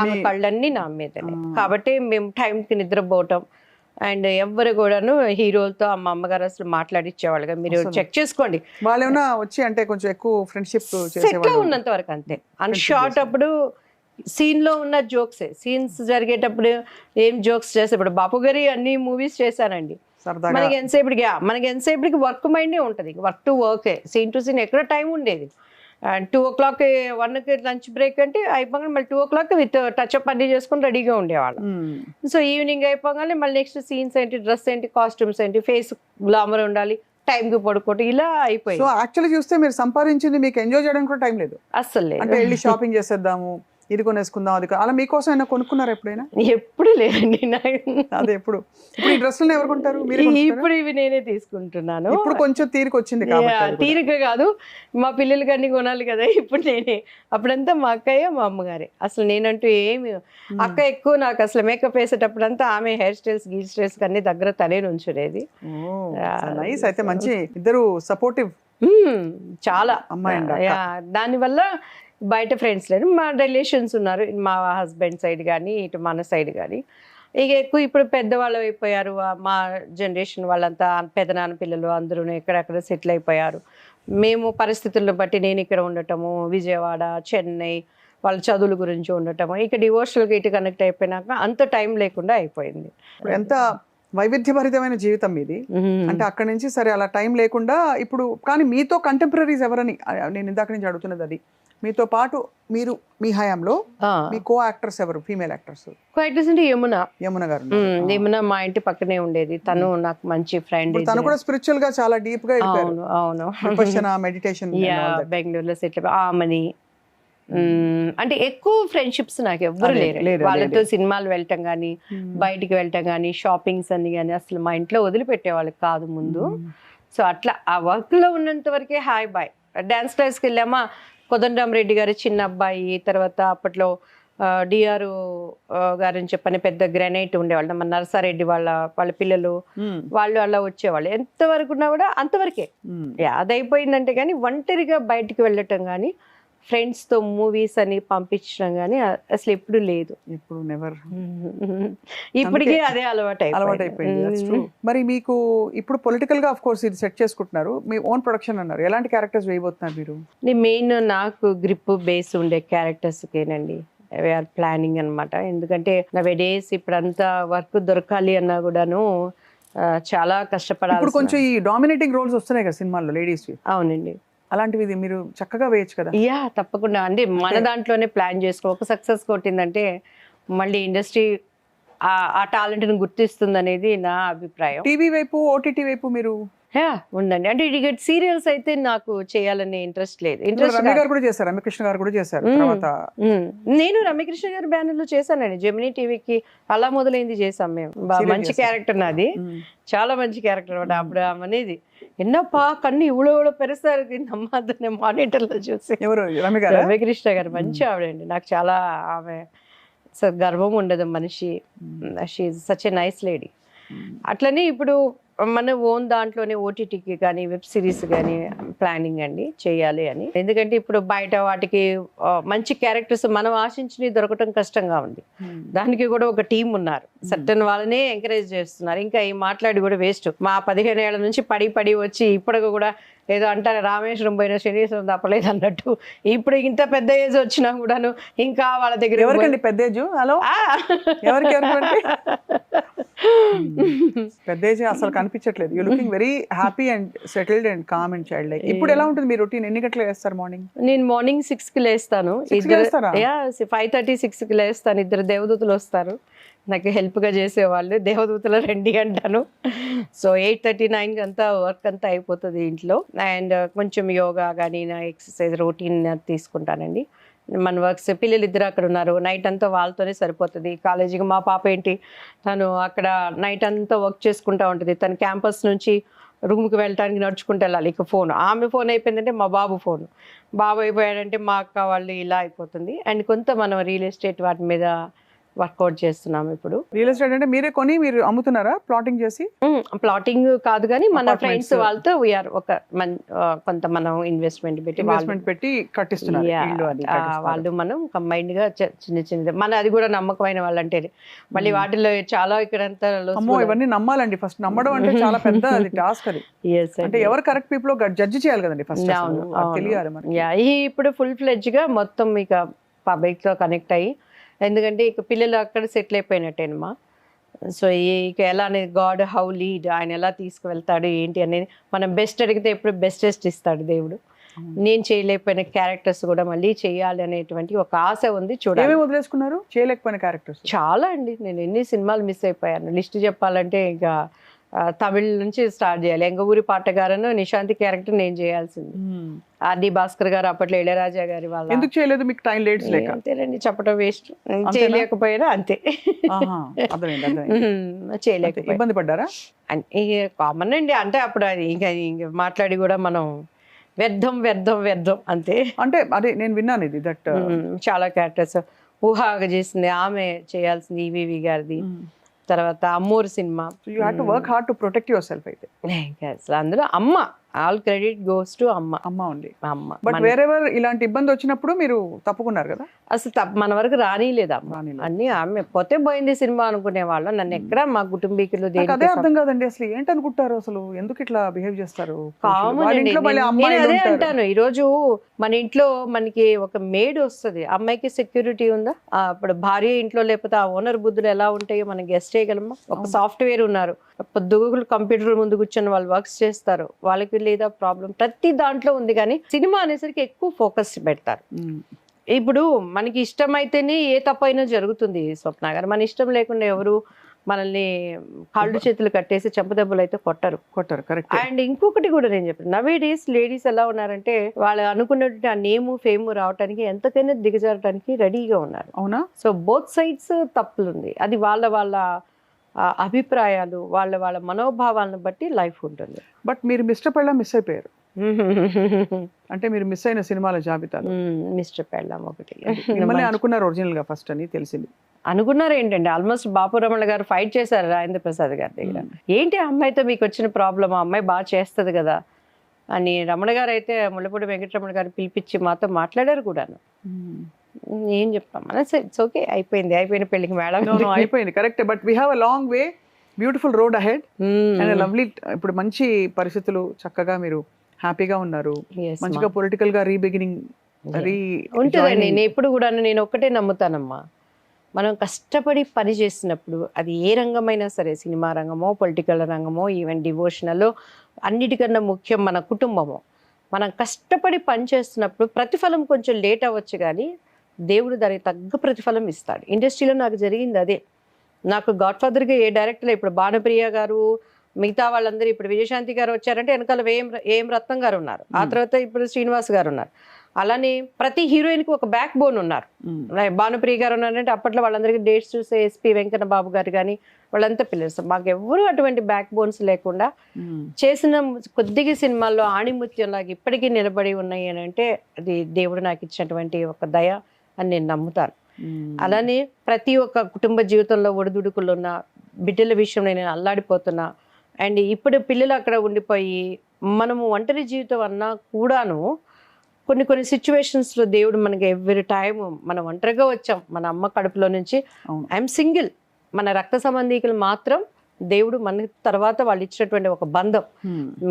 ఆమె కళ్ళన్నీ నా మీదనే. కాబట్టి మేము టైంకి నిద్రపోవటం అండ్ ఎవరు కూడాను హీరోలతో మా అమ్మగారు అసలు మాట్లాడిచ్చేవాళ్ళుగా. మీరు చెక్ చేసుకోండి. వాళ్ళు ఏమైనా వచ్చి అంటే కొంచెం ఎక్కువ ఫ్రెండ్షిప్ సెట్ లో ఉన్నంత వరకు అంతే. అండ్ షార్ట్ అప్పుడు సీన్ లో ఉన్న జోక్సే, సీన్స్ జరిగేటప్పుడు ఏం జోక్స్ చేస్తే, ఇప్పుడు బాపు గారి అన్ని మూవీస్ చేశానండి. మనకి ఎంతసేపటికి వర్క్ మైండే ఉంటుంది, వర్క్ టు వర్కే, సీన్ టు సీన్ ఎక్కడ టైం ఉండేది. 2 o'clock 1కి లంచ్ బ్రేక్ అంటే అయిపోగానే మళ్ళీ 2 o'clock విత్ టచ్అప్ అన్నీ చేసుకుని రెడీగా ఉండేవాళ్ళం. సో ఈవినింగ్ అయిపోగానే మళ్ళీ నెక్స్ట్ సీన్స్ ఏంటి, డ్రెస్ ఏంటి, కాస్ట్యూమ్స్ ఏంటి, ఫేస్ గ్లామర్ ఉండాలి, టైంకి పడుకోవటం, ఇలా అయిపోయింది. సో యాక్చువల్లీ చూస్తే మీరు సంపాదించింది మీకు ఎంజాయ్ చేయడానికి కూడా టైం లేదు అస్సలు లేదు. అంటే వెళ్ళి షాపింగ్ చేసేద్దాము, ఇది కొనేసుకుందాం, అది అలా మీకోసం అయినా కొనుక్కున్నారు ఎప్పుడైనా? ఎప్పుడు లేదండి. అదే ఎప్పుడు ఈ డ్రెస్సులు ఎవరు కొంటారు? ఇప్పుడు ఇవి నేనే తీసుకుంటున్నాను. ఇప్పుడు కొంచెం తీరిక వచ్చింది, తీరిక కాదు, మా పిల్లలకి అన్ని కొనాలి కదా. ఇప్పుడు నేనే, అప్పుడంతా మా అక్కయ్య మా అమ్మగారే. అసలు నేనంటూ ఏమి, అక్క ఎక్కువ నాకు అసలు మేకప్ వేసేటప్పుడు అంతా ఆమె హెయిర్ స్టైల్స్ గీర్ స్టైల్స్ అన్ని దగ్గర తనే నుంచునేది. నైస్. అయితే మంచి ఇద్దరు సపోర్టివ్ చాలా అమ్మాయి. దానివల్ల బయట ఫ్రెండ్స్ లేరు, మా రిలేషన్స్ ఉన్నారు, మా హస్బెండ్ సైడ్ కానీ ఇటు మన సైడ్ కానీ. ఇక ఎక్కువ ఇప్పుడు పెద్దవాళ్ళు అయిపోయారు, మా జనరేషన్ వాళ్ళంతా పెదనాన్న పిల్లలు అందరూ ఎక్కడెక్కడ సెటిల్ అయిపోయారు. మేము పరిస్థితులను బట్టి నేను ఇక్కడ ఉండటము, విజయవాడ, చెన్నై, వాళ్ళ చదువుల గురించి ఉండటము, ఇక డివోర్షల్కి ఇటు కనెక్ట్ అయిపోయినాక అంత టైం లేకుండా అయిపోయింది. ఎంత వైవిధ్యభరితమైన జీవితం ఇది. అంటే అక్కడి నుంచి సరే అలా టైం లేకుండా ఇప్పుడు, కానీ మీతో కంటెంపరీస్ ఎవరని నేను ఇందాక నుంచి అడుగుతున్నది అది. మీతో పాటు మీరు మీ హయాంలో మీ కో యాక్టర్స్ ఎవరు, ఫీమేల్ యాక్టర్స్? క్వైటర్స్ అంటే యమున గారు. యమున మా ఇంటి పక్కనే ఉండేది, తను నాకు మంచి ఫ్రెండ్. తను కూడా స్పిరిచువల్ గా చాలా డీప్ గా అవును అవును మెడిటేషన్. బెంగళూరులో సెటిల్ ఆమని. అంటే ఎక్కువ ఫ్రెండ్షిప్స్ నాకు ఎవ్వరు లేరు. వాళ్ళతో సినిమాలు వెళ్ళటం గానీ, బయటికి వెళ్ళటం గానీ, షాపింగ్స్ అని కానీ అసలు మా ఇంట్లో వదిలిపెట్టేవాళ్ళు కాదు ముందు. సో అట్లా ఆ వర్క్ లో ఉన్నంత వరకే హాయ్ బాయ్. డాన్స్ క్లాస్కి వెళ్ళామా, కోదండరామరెడ్డి గారి చిన్న అబ్బాయి, తర్వాత అప్పట్లో డిఆర్ గారని చెప్పని పెద్ద గ్రానైట్ ఉండేవాళ్ళు, మన నరసారెడ్డి వాళ్ళ పిల్లలు వాళ్ళు అలా వచ్చేవాళ్ళు. ఎంతవరకు ఉన్నా కూడా అంతవరకే. అదైపోయిందంటే కానీ ఒంటరిగా బయటికి వెళ్ళటం కానీ, ఫ్రెండ్స్ తో మూవీస్ అని పంపించడం కానీ అసలు ఎప్పుడు లేదు. ఇప్పుడు నెవర్. ఇప్పటికే అదే అలవాటైపోయింది. మరి మీకు ఇప్పుడు పొలిటికల్ గా ఆఫ్ కోర్స్ ఇది సెట్ చేసుకుంటున్నారు, మీ ఓన్ ప్రొడక్షన్ అన్నారు, ఎలాంటి క్యారెక్టర్స్ వేయబోతున్నారు మీరు? మెయిన్ నాకు గ్రిప్ బేస్ ఉండే క్యారెక్టర్స్ కేనండి వీఆర్ ప్లానింగ్ అనమాట. ఎందుకంటే నవేడేస్ ఇప్పుడంతా వర్క్ దొరకాలి అన్నా కూడాను చాలా కష్టపడాలి. ఇప్పుడు కొంచెం ఈ డామినేటింగ్ రోల్స్ వస్తున్నాయి కదా సినిమాల్లో లేడీస్. అవునండి, అలాంటివి మీరు చక్కగా వేయచ్చు కదా. తప్పకుండా. అంటే మన దాంట్లోనే ప్లాన్ చేసుకో, ఒక సక్సెస్ కొట్టిందంటే మళ్ళీ ఇండస్ట్రీ ఆ టాలెంట్ ని గుర్తిస్తుంది అనేది నా అభిప్రాయం. టీవీ వైపు, ఓటీటీ వైపు మీరు ఉందండి. అంటే ఇటు సీరియల్స్ అయితే నాకు చేయాలనే ఇంట్రెస్ట్ లేదు. రమ్య గారు కూడా చేశారు, రమ్యకృష్ణ గారు కూడా చేశారు. తర్వాత నేను రమ్యకృష్ణ గారి బ్యానర్ లో చేశానండి. జెమినీ టీవీకి అలా మొదలైంది చేసాం మేము. మంచి క్యారెక్టర్ నాది, చాలా మంచి క్యారెక్టర్ అనమాట. అప్పుడు అనేది ఎన్నప్పా కన్ను ఇవ్వడో పెరుస్తారు నమ్మద్దు మానిటర్ లో చూసి. రమ్యకృష్ణ గారు మంచి ఆవిడండి, నాకు చాలా ఆమె గర్వం ఉండదు మనిషి. She is such a nice lady. అట్లనే ఇప్పుడు మన ఓన్ దాంట్లోనే ఓటీటీకి కానీ వెబ్ సిరీస్ కానీ ప్లానింగ్ అండి చేయాలి అని. ఎందుకంటే ఇప్పుడు బయట వాటికి మంచి క్యారెక్టర్స్ మనం ఆశించినవి దొరకటం కష్టంగా ఉంది. దానికి కూడా ఒక టీం ఉన్నారు, సర్టన్ వాళ్ళనే ఎంకరేజ్ చేస్తున్నారు. ఇంకా ఈ మాట్లాడి కూడా వేస్ట్. మా 15 ఏళ్ల నుంచి పడి వచ్చి ఇప్పటికి కూడా ఏదో అంటారు రామేశ్వరం పోయిన శనీశ్వరం తప్పలేదు అన్నట్టు. ఇప్పుడు ఇంత పెద్ద ఏజ్ వచ్చినా కూడాను ఇంకా వాళ్ళ దగ్గర ఎవరికండి పెద్ద ఏజ్? హలో, ఎవరికి పెద్ద ఏజ్ అసలు కనిపించట్లేదు. You looking very happy and settled and calm and child like. ఇప్పుడు ఎలా ఉంటుంది మీ రొటీన్? ఎన్ని గంటలు వేస్తారు మార్నింగ్? నేను మార్నింగ్ 6 కి లేస్తాను. 5:30, 6 కి లేస్తాను. ఇద్దరు దేవదూతలు వస్తారు నాకు హెల్ప్ గా చేసేవాళ్ళు. దేవదూతల రండి అంటాను. సో 8:39 అంతా వర్క్ అంతా అయిపోతుంది ఇంట్లో. అండ్ కొంచెం యోగా కానీ నా ఎక్సర్సైజ్ రొటీన్ తీసుకుంటానండి. మన వర్క్స్ పిల్లలు ఇద్దరు అక్కడ ఉన్నారు, నైట్ అంతా వాళ్ళతోనే సరిపోతుంది. కాలేజీకి మా పాప ఏంటి, తను అక్కడ నైట్ అంతా వర్క్ చేసుకుంటా ఉంటుంది. తను క్యాంపస్ నుంచి రూమ్కి వెళ్ళడానికి నడుచుకుంటూ వెళ్ళాలి. ఇక ఆమె ఫోన్ అయిపోయిందంటే మా బాబు అయిపోయాడంటే మా అక్క వాళ్ళు, ఇలా అయిపోతుంది. అండ్ కొంత మనం రియల్ ఎస్టేట్ వాటి మీద వర్కౌట్ చేస్తున్నాం. ఇప్పుడు రియల్ ఎస్టేట్ అంటే మీరే కొని మీరు అమ్ముతున్నారా ప్లాటింగ్ చేసి? ప్లాటింగ్ కాదు కానీ మన ఫ్రెండ్స్ వాళ్ళతో వీఆర్ ఒక కొంత మనం ఇన్వెస్ట్మెంట్ పెట్టి కట్టిస్తున్నారు. వాళ్ళు మనం కంబైన్డ్ గా చిన్నది మన అది కూడా నమ్మకమైన వాళ్ళు అంటే. మళ్ళీ వాటిలో చాలా ఇక్కడంతా ఇవన్నీ నమ్మాలండి. ఫస్ట్ నమ్మడం అంటే చాలా పెద్ద టాస్క్ అది. అంటే ఎవరు కరెక్ట్ పీపుల్ జడ్జి చేయాలి కదండి ఫస్ట్, తెలియాలి. ఇప్పుడు ఫుల్ ఫ్లెడ్జ్ గా మొత్తం ఇక పబ్లిక్ తో కనెక్ట్ అయ్యి, ఎందుకంటే ఇక పిల్లలు అక్కడ సెటిల్ అయిపోయినట్టేనమ్మా. సో ఇక ఎలా అనేది గాడ్ హౌ లీడ్, ఆయన ఎలా తీసుకువెళ్తాడు ఏంటి అనేది మనం బెస్ట్ అడిగితే ఎప్పుడు బెస్టెస్ట్ ఇస్తాడు దేవుడు. నేను చేయలేకపోయిన క్యారెక్టర్స్ కూడా మళ్ళీ చేయాలి అనేటువంటి ఒక ఆశ ఉంది. చూడాలి. వదిలేసుకున్నారు చేయలేకపోయిన క్యారెక్టర్స్ చాలా అండి. నేను ఎన్ని సినిమాలు మిస్ అయిపోయాను. లిస్ట్ చెప్పాలంటే ఇక తమిళ్ నుంచి స్టార్ట్ చేయాలి. ఎంగ ఊరి పాటగారను నిశాంతి క్యారెక్టర్ నేను చేయాల్సింది. ఆర్డి భాస్కర్ గారు అప్పట్లో ఇళయరాజా గారి వాళ్ళ. ఎందుకు చేయలేదు? మీకు టైం లేట్స్ లేక? అంతేనండి, చెప్పడం వేస్ట్. చేయలేకపోయినా అంతే, చేయలేకపోయినా. ఇబ్బంది పడ్డారా? కామన్ అండి. అంటే అప్పుడు అది ఇంకా మాట్లాడి కూడా మనం వ్యర్థం అంతే. అంటే అదే నేను విన్నాను ఇది దట్ చాలా క్యారెక్టర్స్ ఊహాగా చేసింది ఆమె చేయాల్సింది ఈవీవి గారిది. తర్వాత Ammoru cinema. You have to work hard to protect your self. అయితే అందులో అమ్మ, ఆల్ క్రెడిట్ గోస్ టు అమ్మ ఉంది. బట్ వేరెవర్ ఇలాంటి ఇబ్బంది వచ్చినప్పుడు మీరు తప్పుకున్నారు కదా? అసలు మన వరకు రానిలేదు అన్ని. ఆమె పోతే పోయింది సినిమా అనుకునే వాళ్ళు. నన్ను ఎక్కడ మా కుటుంబీకులు అదే అర్థం కాదండి అసలు. ఏంటనుకుంటారు అసలు, ఎందుకు ఇట్లా బిహేవ్ చేస్తారు? అదే అంటాను. ఈ రోజు మన ఇంట్లో మనకి ఒక మేడ్ వస్తుంది, అమ్మాయికి సెక్యూరిటీ ఉందా? ఇప్పుడు భార్య ఇంట్లో లేకపోతే ఆ ఓనర్ బుద్ధులు ఎలా ఉంటాయో మనం గెస్ట్ చేయగలమా? ఒక సాఫ్ట్వేర్ ఉన్నారు, పొద్దుగులు కంప్యూటర్ ముందు కూర్చొని వాళ్ళు వర్క్స్ చేస్తారు, వాళ్ళకి లేదా ప్రాబ్లం ప్రతి దాంట్లో ఉంది, కానీ సినిమా అనేసరికి ఎక్కువ ఫోకస్ పెడతారు. ఇప్పుడు మనకి ఇష్టమైతేనే ఏ తప్పైనా జరుగుతుంది స్వప్న గారు, మన ఇష్టం లేకుండా ఎవరు మనల్ని కాళ్ళు చేతులు కట్టేసి చెంపదెబ్బలు అయితే కొట్టరు. కరెక్ట్. అండ్ ఇంకొకటి కూడా నేను చెప్పాను, నవే డేస్ లేడీస్ ఎలా ఉన్నారంటే వాళ్ళు అనుకున్నటువంటి ఆ నేము ఫేమ్ రావడానికి ఎంతకైనా దిగజారడానికి రెడీగా ఉన్నారు. అవునా? సో బోత్ సైడ్స్ తప్పులుంది, అది వాళ్ళ అభిప్రాయాలు, వాళ్ళ మనోభావాలను బట్టి లైఫ్ ఉంటుంది. బట్ మీరు మిస్టర్ పెళ్ళ మిస్ అయిపోయారు అంటే మీరు మిస్ అయిన సినిమాల జాబితాలు. మిస్టర్ పెళ్ళాం ఒకటి. మిమ్మల్ని అనుకున్నారు ఒరిజినల్ గా ఫస్ట్ అని తెలిసింది. అనుకున్నారు ఏంటండి, ఆల్మోస్ట్ బాపు రమణ గారు ఫైట్ చేశారు రాజేంద్ర ప్రసాద్ గారి దగ్గర. ఏంటి ఆ అమ్మాయితో మీకు వచ్చిన ప్రాబ్లం, ఆ అమ్మాయి బాగా చేస్తుంది కదా అని రమణ గారు అయితే ముళ్ళపూడి వెంకటరమణ గారు పిలిపించి మాతో మాట్లాడారు కూడాను. ఏం చెప్తాం మన, ఇట్స్ ఓకే, అయిపోయిన పెళ్ళికి మేడం అయిపోయింది. Correct. But we have a long way, beautiful road ahead and lovely. ఇప్పుడు మంచి పరిస్థితులు, చక్కగా మీరు హ్యాపీగా ఉన్నారు, మంచిగా పొలిటికల్ గా రీబిగినింగ్ ఉంటుందండి. నేను ఎప్పుడు కూడా నేను ఒక్కటే నమ్ముతానమ్మా, మనం కష్టపడి పని చేసినప్పుడు అది ఏ రంగమైనా సరే, సినిమా రంగమో పొలిటికల్ రంగమో ఈవెన్ డివోషనల్, అన్నిటికన్నా ముఖ్యం మన కుటుంబము. మనం కష్టపడి పని చేస్తున్నప్పుడు ప్రతిఫలం కొంచెం లేట్ అవ్వచ్చు, కానీ దేవుడు దానికి తగ్గ ప్రతిఫలం ఇస్తాడు. ఇండస్ట్రీలో నాకు జరిగింది అదే. నాకు గాడ్ ఫాదర్గా ఏ డైరెక్టర్, ఇప్పుడు భానుప్రియ గారు, మిగతా వాళ్ళందరూ, ఇప్పుడు విజయశాంతి గారు వచ్చారంటే వెనకాల ఏం రత్నం గారు ఉన్నారు, ఆ తర్వాత ఇప్పుడు శ్రీనివాస్ గారు ఉన్నారు. అలానే ప్రతి హీరోయిన్కి ఒక బ్యాక్ బోన్ ఉన్నారు. భానుప్రియ గారు ఉన్నారంటే అప్పట్లో వాళ్ళందరికీ డేట్స్ చూసే ఎస్పి వెంకన్న బాబు గారు కానీ వాళ్ళంతా పిల్లర్స్. మాకు ఎవరు అటువంటి బ్యాక్ బోన్స్ లేకుండా చేసిన కొద్దిగా సినిమాల్లో ఆణిముత్యంలాగా ఇప్పటికీ నిలబడి ఉన్నాయి అని అంటే అది దేవుడు నాకు ఇచ్చినటువంటి ఒక దయ అని నేను నమ్ముతాను. అలానే ప్రతి ఒక్క కుటుంబ జీవితంలో ఒడిదుడుకులు ఉన్న బిడ్డల విషయంలో నేను అల్లాడిపోతున్నా. అండ్ ఇప్పుడు పిల్లలు అక్కడ ఉండిపోయి మనము ఒంటరి జీవితం అన్నా కూడాను కొన్ని సిచ్యువేషన్స్లో దేవుడు మనకి ఎవ్రీ టైం మనం ఒంటరిగా వచ్చాం మన అమ్మ కడుపులో నుంచి. I'm single. మన రక్త సంబంధికులు మాత్రం దేవుడు మన తర్వాత వాళ్ళు ఇచ్చినటువంటి ఒక బంధం.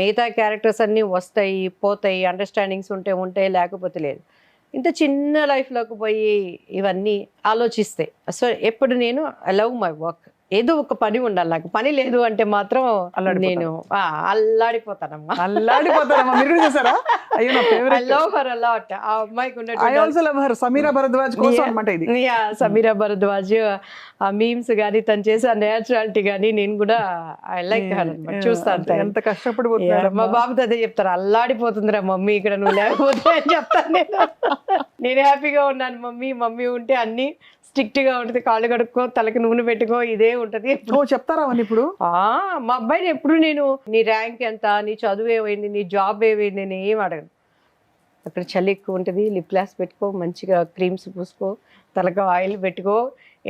మిగతా క్యారెక్టర్స్ అన్నీ వస్తాయి పోతాయి, అండర్స్టాండింగ్స్ ఉంటే లేకపోతే లేదు. ఇంత చిన్న లైఫ్లోకి పోయి ఇవన్నీ ఆలోచిస్తే సో ఎప్పుడు నేను ఐ లవ్ మై వర్క్. ఏదో ఒక పని ఉండాలి నాకు. పని లేదు అంటే మాత్రం నేను అల్లాడిపోతానమ్మా. మీరు చూసారా? అయ్యో నా favourite. I love her a lot. ఆ అమ్మాయికి ఉన్నటువంటి I also love her. Sameera Bharadwaj కోసం అన్నమాట ఇది. సమీరా భరద్వాజ్ ఆ మీమ్స్ గానీ తను చేసే నేచురాలిటీ గానీ నేను కూడా ఐ లైక్ హర్ అన్నమాట. చూస్తాను ఎంత కష్టపడిపోతున్నారు. మా బాబుతో అదే చెప్తారు, అల్లాడిపోతుందిరా మమ్మీ ఇక్కడ నువ్వు లేకపోతే అని చెప్తాను. నేను హ్యాపీగా ఉన్నాను మమ్మీ ఉంటే అన్ని స్ట్రిక్ట్ గా ఉంటుంది, కాళ్ళు కడుక్కో, తలకి నూనె పెట్టుకో, ఇదే ఉంటది. చెప్తారా అవన్నీ ఇప్పుడు? మా అబ్బాయిని ఎప్పుడు నేను నీ ర్యాంక్ ఎంత, నీ చదువు ఏమైంది, నీ జాబ్ ఏమైంది నేను ఏం అడగను. అక్కడ చలి ఎక్కువ ఉంటుంది, లిప్ గ్లాస్ పెట్టుకో, మంచిగా క్రీమ్స్ పూసుకో, తలకి ఆయిల్ పెట్టుకో,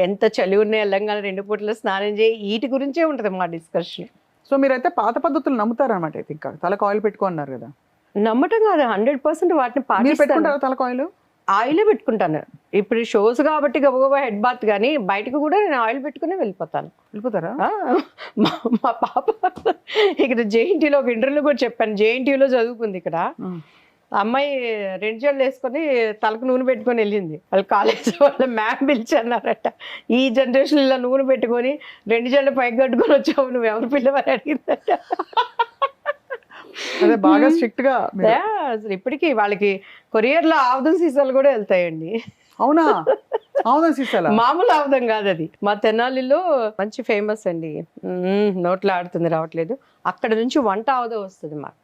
ఎంత చలి ఉన్నాయి తెలంగాణ 2 పూటలు స్నానం చేయి, వీటి గురించే ఉంటుంది మా డిస్కషన్. సో మీరైతే పాత పద్ధతులు నమ్ముతారన్నమాట. అయితే ఇంకా తలకు ఆయిల్ పెట్టుకో అన్నారు కదా. నమ్మటం కాదు, 100% వాటిని పెట్టుకుంటారా తలకు ఆయిల్? ఆయిలే పెట్టుకుంటాను. ఇప్పుడు షోస్ కాబట్టి గబగబా హెడ్ బాత్, కానీ బయటకు కూడా నేను ఆయిల్ పెట్టుకుని వెళ్ళిపోతారా? మా పాప ఇక్కడ జేఎన్టీలో ఒక ఇంటర్వ్యూలో కూడా చెప్పాను, జేఎన్టీలో చదువుకుంది ఇక్కడ. అమ్మాయి 2 జడలు వేసుకొని తలకు నూనె పెట్టుకొని వెళ్ళింది. వాళ్ళు కాలేజ్ వాళ్ళ మ్యామ్ పిలిచన్నారట, ఈ జనరేషన్ ఇలా నూనె పెట్టుకొని 2 జడలు పైకి కట్టుకొని వచ్చావు, నువ్వు ఎవరు పిల్లవని అడిగిందట. అదే బాగా స్ట్రిక్ట్ గా. ఇప్పటికీ వాళ్ళకి కొరియర్లో ఆవుదం సీసాలు కూడా వెళ్తాయండి. అవునా? ఆవుదం సీసాలు మామూలు ఆవుదం కాదు అది. మా తెనాలిలో మంచి ఫేమస్ అండి, నోట్లో ఆడుతుంది రావట్లేదు. అక్కడ నుంచి వంట ఆవుదం వస్తుంది మాకు.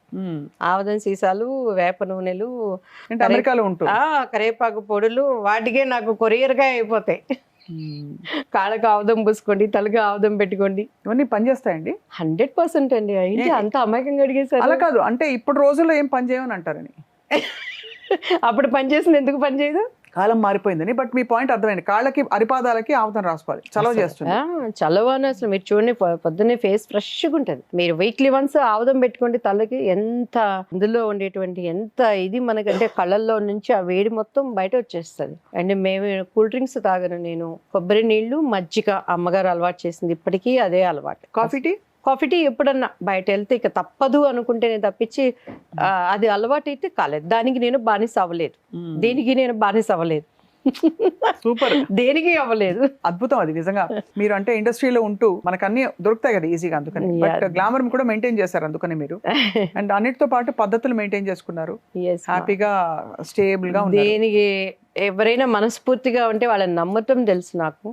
ఆవుదం సీసాలు, వేప నూనెలు, కరేపాకు పొడులు, వాటికే నాకు కొరియర్ గా అయిపోతాయి. కాళ్ళకు ఆవుదం పూసుకోండి, తలకి ఆవుదం పెట్టుకోండి, ఇవన్నీ పనిచేస్తాయండి. 100% అండి. ఏంటి అంత అమాయకంగా అడిగేసారు? అలా కాదు, అంటే ఇప్పుడు రోజుల్లో ఏం పని చేయమని అంటారని. అప్పుడు పనిచేసింది ఎందుకు పని చేయదు? కాలం మారిపోయిందని. బట్ మీ పాయింట్ అర్థమైంది. కాళ్ళకి అరిపాదాలకి ఆవుదం రాసుకోవాలి, చలవ చేస్తుంది. చలవ అని అసలు మీరు చూడండి, పొద్దున్నే ఫేస్ ఫ్రెష్గా ఉంటుంది. మీరు వీక్లీ వన్స్ ఆవుదం పెట్టుకోండి తలకి, ఎంత అందులో ఉండేటువంటి ఎంత ఇది మనకంటే కళ్ళల్లో నుంచి ఆ వేడి మొత్తం బయట వచ్చేస్తుంది. అండ్ మేము కూల్ డ్రింక్స్ తాగను నేను, కొబ్బరి నీళ్లు, మజ్జిగ అమ్మగారు అలవాటు చేసింది, ఇప్పటికీ అదే అలవాటు. కాఫీ టీ ఎప్పుడన్నా బయట వెళ్తే ఇక తప్పదు అనుకుంటేనే తప్పించి అది అలవాటు అయితే కాలేదు. దానికి నేను బానిస అవ్వలేదు, దీనికి నేను బానిస అవ్వలేదు. సూపర్, దేనికి అవ్వలేదు. అద్భుతం అది నిజంగా. మీరు అంటే ఇండస్ట్రీలో ఉంటూ మనకు అన్ని దొరుకుతాయి కదా ఈజీగా, అందుకని బట్ గ్లామర్ కూడా మెయింటైన్ చేశారు అందుకని మీరు. అండ్ అన్నిటితో పాటు పద్ధతులు మెయింటైన్ చేసుకున్నారు, Yes, ma. హ్యాపీగా స్టేబుల్ గా ఉన్నారు. దేనికి ఎవరైనా మనస్ఫూర్తిగా ఉంటే వాళ్ళని నమ్మటం తెలుసు నాకు.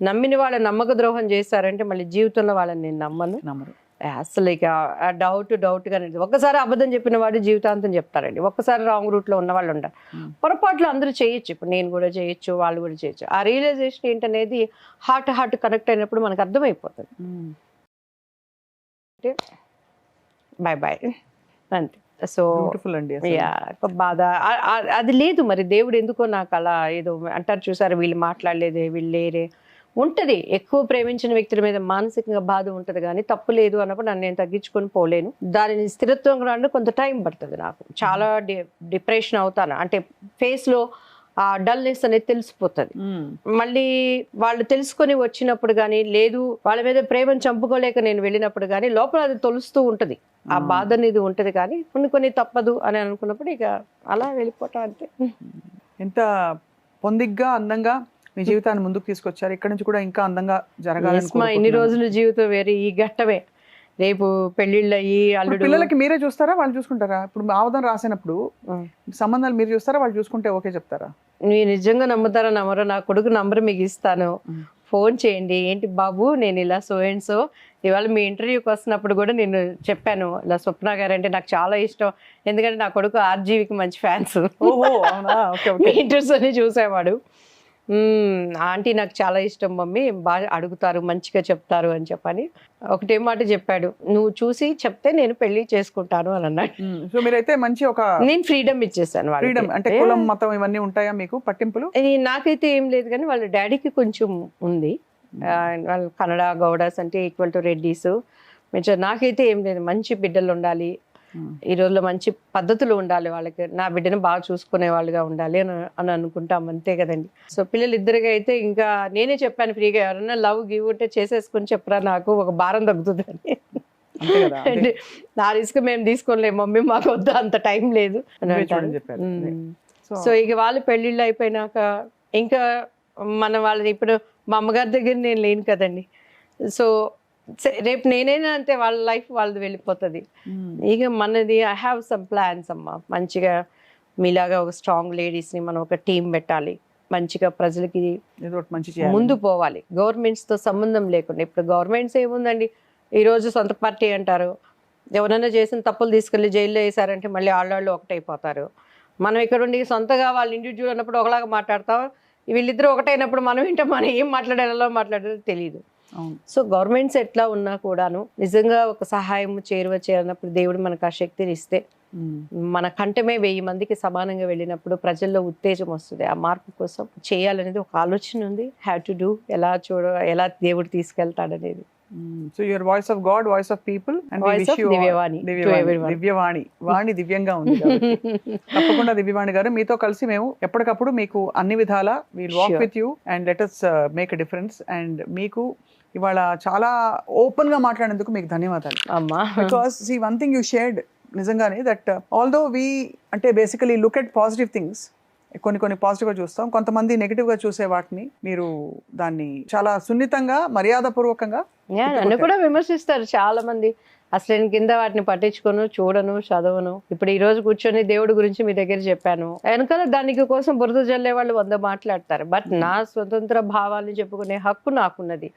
నమ్మిన వాళ్ళ నమ్మక ద్రోహం చేశారంటే మళ్ళీ జీవితంలో వాళ్ళని నేను నమ్మను నమ్మరు. అసలు. ఇక డౌట్గా ఒక్కసారి అబద్ధం చెప్పిన వాడు జీవితాంతం చెప్తారండి. ఒక్కసారి రాంగ్ రూట్ లో ఉన్న వాళ్ళు ఉంటారు. పొరపాట్లు అందరూ చేయొచ్చు, ఇప్పుడు నేను కూడా చేయొచ్చు, వాళ్ళు కూడా చేయొచ్చు. ఆ రియలైజేషన్ ఏంటనేది హార్ట్ కనెక్ట్ అయినప్పుడు మనకు అర్థమైపోతుంది. అంటే బాయ్ బాయ్ అంతే. సో బ్యూటిఫుల్ అండి అసలు. యా, బాధ అది లేదు. మరి దేవుడు ఎందుకో నాకు అలా ఏదో అంటారు చూసారు, వీళ్ళు మాట్లాడలేదే, వీళ్ళు లేరే ఉంటది. ఎక్కువ ప్రేమించిన వ్యక్తుల మీద మానసికంగా బాధ ఉంటది, కానీ తప్పు లేదు అన్నప్పుడు నన్ను నేను తగ్గించుకొని పోలేను. దానిని స్థిరత్వం రావడానికి కొంత టైం పడుతుంది. నాకు చాలా డిప్రెషన్ అవుతాను, అంటే ఫేస్ లో ఆ డల్నెస్ అనేది తెలిసిపోతుంది. మళ్ళీ వాళ్ళు తెలుసుకొని వచ్చినప్పుడు కానీ, లేదు వాళ్ళ మీద ప్రేమను చంపుకోలేక నేను వెళ్ళినప్పుడు కానీ లోపల అది తొలుస్తూ ఉంటది, ఆ బాధ అనేది ఉంటది. కానీ కొన్ని తప్పదు అని అనుకున్నప్పుడు ఇక అలా వెళ్ళిపోవటం అంతే. ఎంత పొందిగ్గా అందంగా మీ జీవితాన్ని ముందుకు తీసుకొచ్చారు. ఇక్కడ నుంచి కూడా ఇంకా అందంగా జరగాలని మా ఇన్ని రోజుల జీవితం వేరే, ఈ ఘట్టమే. రేపు పెళ్లిళ్ళు అయ్యి అల్లుడు. పిల్లలకి మీరే చూస్తారా, వాళ్ళు చూసుకుంటారా? ఇప్పుడు ఆవదం రాసినప్పుడు సంబంధాలు మీరు చూస్తారా, వాళ్ళు చూసుకుంటే ఓకే చెప్తారా? మీరు నిజంగా నమ్ముతారా నమ్మరో, నా కొడుకు నంబర్ మీకు ఇస్తాను, ఫోన్ చేయండి. ఏంటి బాబు, నేను ఇలా సో అండ్ సో, ఇవాళ మీ ఇంటర్వ్యూకి వస్తున్నప్పుడు కూడా నేను చెప్పాను, ఇలా స్వప్న గారు అంటే నాకు చాలా ఇష్టం, ఎందుకంటే నా కొడుకు ఆర్జీవికి మంచి ఫ్యాన్స్. మీ ఇంటర్వ్యూస్ అన్ని చూసేవాడు. ఆంటీ నాకు చాలా ఇష్టం మమ్మీ, బాగా అడుగుతారు, మంచిగా చెప్తారు అని చెప్పని ఒకటే మాట చెప్పాడు, నువ్వు చూసి చెప్తే నేను పెళ్లి చేసుకుంటాను అని అన్నాడు. సో మీరైతే మంచి ఒక నేను ఫ్రీడమ్ ఇచ్చేసాను. ఫ్రీడమ్ అంటే కులం మతం ఇవన్నీ ఉంటాయా మీకు పట్టింపులు? నాకైతే ఏం లేదు, కానీ వాళ్ళ డాడీకి కొంచెం ఉంది. వాళ్ళు కన్నడ గౌడాస్ అంటే ఈక్వల్ టు రెడ్డీస్. నాకైతే ఏం లేదు, మంచి బిడ్డలు ఉండాలి, ఈ రోజుల్లో మంచి పద్ధతులు ఉండాలి, వాళ్ళకి నా బిడ్డను బాగా చూసుకునే వాళ్ళుగా ఉండాలి అని అనుకుంటాం, అంతే కదండి. సో పిల్లలు ఇద్దరిగా అయితే ఇంకా నేనే చెప్పాను ఫ్రీగా, ఎవరన్నా లవ్ గివ్ ఉంటే చేసేసుకుని చెప్పరా, నాకు ఒక భారం తగ్గుతుందని. అంటే నా రిస్క్ మేము తీసుకోలేము మమ్మీ, మాకు వద్దు, అంత టైం లేదు అని అంటారు. సో ఇక వాళ్ళు పెళ్ళిళ్ళు అయిపోయినాక ఇంకా వాళ్ళని ఇప్పుడు మా అమ్మగారి దగ్గర నేను లేను కదండి. సో రేపు నేనైనా అంతే, వాళ్ళ లైఫ్ వాళ్ళది వెళ్ళిపోతుంది. ఇక మనది ఐ హ్యావ్ సమ్ ప్లాన్స్ అమ్మ, మంచిగా మీలాగా ఒక స్ట్రాంగ్ లేడీస్ని మనం ఒక టీం పెట్టాలి, మంచిగా ప్రజలకి ముందు పోవాలి, గవర్నమెంట్స్తో సంబంధం లేకుండా. ఇప్పుడు గవర్నమెంట్స్ ఏముందండి, ఈరోజు సొంత పార్టీ అంటారు, ఎవరైనా చేసిన తప్పులు తీసుకెళ్ళి జైల్లో వేసారంటే మళ్ళీ వాళ్ళు ఒకటైపోతారు. మనం ఇక్కడ ఉండి సొంతగా వాళ్ళు ఇండివిజువల్ అన్నప్పుడు ఒకలాగా మాట్లాడతాం, వీళ్ళిద్దరూ ఒకటైనప్పుడు మనం ఏంటో మనం ఏం మాట్లాడాలో మాట్లాడాలో తెలియదు. సో గవర్నమెంట్స్ ఎట్లా ఉన్నా కూడాను నిజంగా ఒక సహాయం చేరువ చేయాలన్నప్పుడు దేవుడు మనకు ఆ శక్తిని ఇస్తే, మన కంటమే 1000 మందికి సమానంగా వెళ్ళినప్పుడు ప్రజల్లో ఉత్తేజం వస్తుంది. ఆ మార్పు కోసం చేయాలనేది ఒక ఆలోచన ఉంది. హ్యావ్ టు డూ, ఎలా దేవుడు తీసుకెళ్తాడనేది. So your voice of God, voice of people and Divyavani. వాణి దివ్యంగా ఉంది. తప్పకుండా దివ్యవాణి గారు, మీతో కలిసి మేము ఎప్పటికప్పుడు మీకు అన్ని విధాల will walk with you and let us make a difference. And మీకు ఇవాళ చాలా ఓపెన్ గా మాట్లాడేందుకు మీకు ధన్యవాదాలు. Because see one thing you shared నిజంగానే, దట్ ఆల్దో వి అంటే basically look at positive things, కొన్ని పాజిటివ్ గా చూస్తాం, కొంతమంది నెగిటివ్ గా చూసే వాటిని మీరు దాన్ని చాలా సున్నితంగా మర్యాదపూర్వకంగా నన్ను కూడా విమర్శిస్తారు చాలా మంది. అసలు నేను కింద వాటిని పట్టించుకోను, చూడను, చదవను. ఇప్పుడు ఈ రోజు కూర్చొని దేవుడి గురించి మీ దగ్గర చెప్పాను, వెనకాల దానికి కోసం బురద జల్లే వాళ్ళు 100 మాట్లాడతారు. బట్ నా స్వతంత్ర భావాన్ని చెప్పుకునే హక్కు నాకున్నది.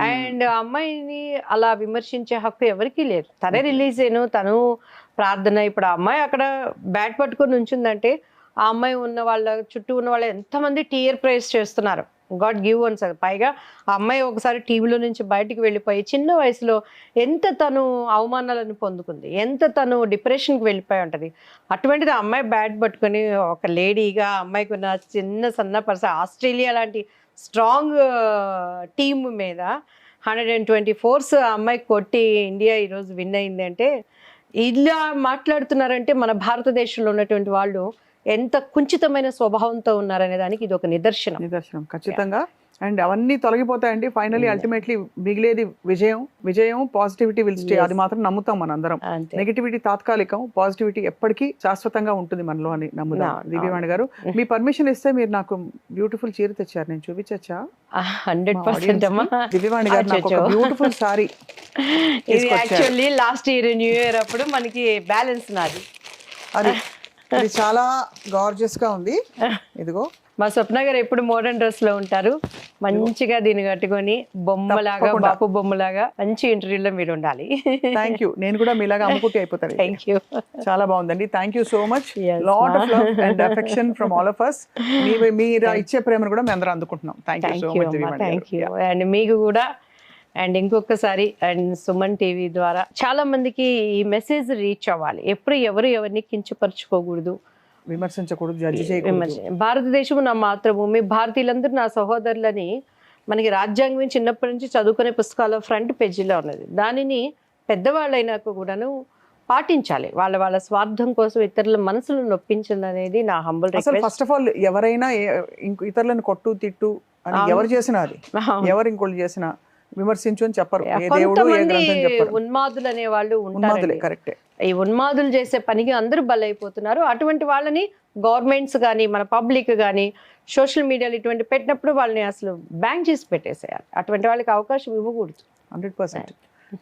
అండ్ అమ్మాయిని అలా విమర్శించే హక్కు ఎవరికీ లేదు. తనే రిలీజ్ అయ్యాను, తను ప్రార్థన. ఇప్పుడు ఆ అమ్మాయి అక్కడ బ్యాట్ పట్టుకొని ఉంచిందంటే ఆ అమ్మాయి ఉన్న వాళ్ళ చుట్టూ ఉన్న వాళ్ళు ఎంతమంది టీయర్ ప్రైజ్ చేస్తున్నారు, గాడ్ గివ్ వన్స్. పైగా ఆ అమ్మాయి ఒకసారి టీవీలో నుంచి బయటికి వెళ్ళిపోయి చిన్న వయసులో ఎంత తను అవమానాలను పొందుకుంది, ఎంత తను డిప్రెషన్కి వెళ్ళిపోయి ఉంటుంది. అటువంటిది ఆ అమ్మాయి బ్యాట్ పట్టుకొని ఒక లేడీగా అమ్మాయికి ఉన్న చిన్న సన్న ఆస్ట్రేలియా లాంటి స్ట్రాంగ్ టీమ్ మీద 124 ఆ అమ్మాయి కొట్టి ఇండియా ఈరోజు విన్ అయింది అంటే, ఇలా మాట్లాడుతున్నారంటే మన భారతదేశంలో ఉన్నటువంటి వాళ్ళు ఎంత కుంచితమైన స్వభావంతో ఉన్నారనే దానికి ఇది ఒక నిదర్శనం. ఖచ్చితంగా. అండ్ అవన్నీ తొలగిపోతాయండి. ఫైనలీ అల్టిమేట్లీ మిగిలేది విజయం పాజిటివిటీ విల్ స్టే. అది మాత్రం నమ్ముతాం మనందరం. అంతే. నెగిటివిటీ తాత్కాలికం, పాజిటివిటీ ఎప్పటికీ శాశ్వతంగా ఉంటుంది మనలో అని నమ్ముదాం. దివ్యవాణి గారు, మీ పర్మిషన్ ఇస్తే మీరు నాకు బ్యూటిఫుల్ చీర తెచ్చారు, నేను చూపించచ్చా? 100% అమ్మా. దివ్యవాణి గారు నాకు ఒక బ్యూటిఫుల్ సారీ ఇది actually last year new year అప్పుడు మనకి బ్యాలెన్స్ నాది. అది చాలా గార్జియస్ గా ఉంది. ఇదిగో మా స్వప్న గారు ఎప్పుడు మోడర్న్ డ్రెస్ లో ఉంటారు, మంచిగా దీన్ని కట్టుకొని బొమ్మలాగా, బాపు బొమ్మలాగా మంచి ఇంటర్వ్యూలో మీరు ఉండాలి. Thank you. నేను కూడా మీలాగా అమ్ముకుంటే అయిపోతాను. Thank you. చాలా బాగుందండి. Thank you so much. Yes, lot of love and affection from all of us. మీరు ఇచ్చే ప్రేమను కూడా మేము అందరం అందుకుంటున్నాం. Thank you so much. Thank you. And మీకు కూడా అండ్ ఇంకొకసారి అండ్ సుమన్ టీవీ ద్వారా చాలా మందికి ఈ మెసేజ్ రీచ్ అవ్వాలి. ఎప్పుడు ఎవరిని కించపరచుకోకూడదు, విమర్శించకూడదు, జడ్జి చేయకూడదు. భారతదేశం నా మాతృభూమి, భారతీయులందరూ నా సహోదరులని మనకి రాజ్యాంగం చిన్నప్పటి నుంచి చదువుకునే పుస్తకాల ఫ్రంట్ పేజీలో ఉన్నది. దానిని పెద్దవాళ్ళైనాక కూడాను పాటించాలి. వాళ్ళ స్వార్థం కోసం ఇతరుల మనసులు నొప్పించింది అనేది నా humble request. First of all ఎవరైనా ఇతరులను కొట్టు తిట్టు అని ఎవరు చేసినా, అది ఎవరు ఇంకోళ్ళు చేసినా విమర్శించు అని చెప్పరు. కొంతమంది ఉన్మాదులు అనే వాళ్ళు ఉంటారు. కరెక్టే. ఈ ఉన్మాదులు చేసే పనికి అందరూ బలైపోతున్నారు. అటువంటి వాళ్ళని గవర్నమెంట్స్ కానీ మన పబ్లిక్ కానీ సోషల్ మీడియాలో ఇటువంటి పెట్టినప్పుడు వాళ్ళని అసలు బ్యాన్ చేసి పెట్టేసేయాలి. అటువంటి వాళ్ళకి అవకాశం ఇవ్వకూడదు. 100%.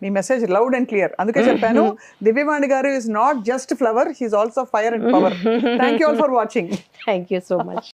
మీ మెసేజ్ లౌడ్ అండ్ క్లియర్. అందుకే చెప్పాను, దివ్యవాణి గారు is not just flower, he is also fire and power. Thank you all for watching. Thank you so much.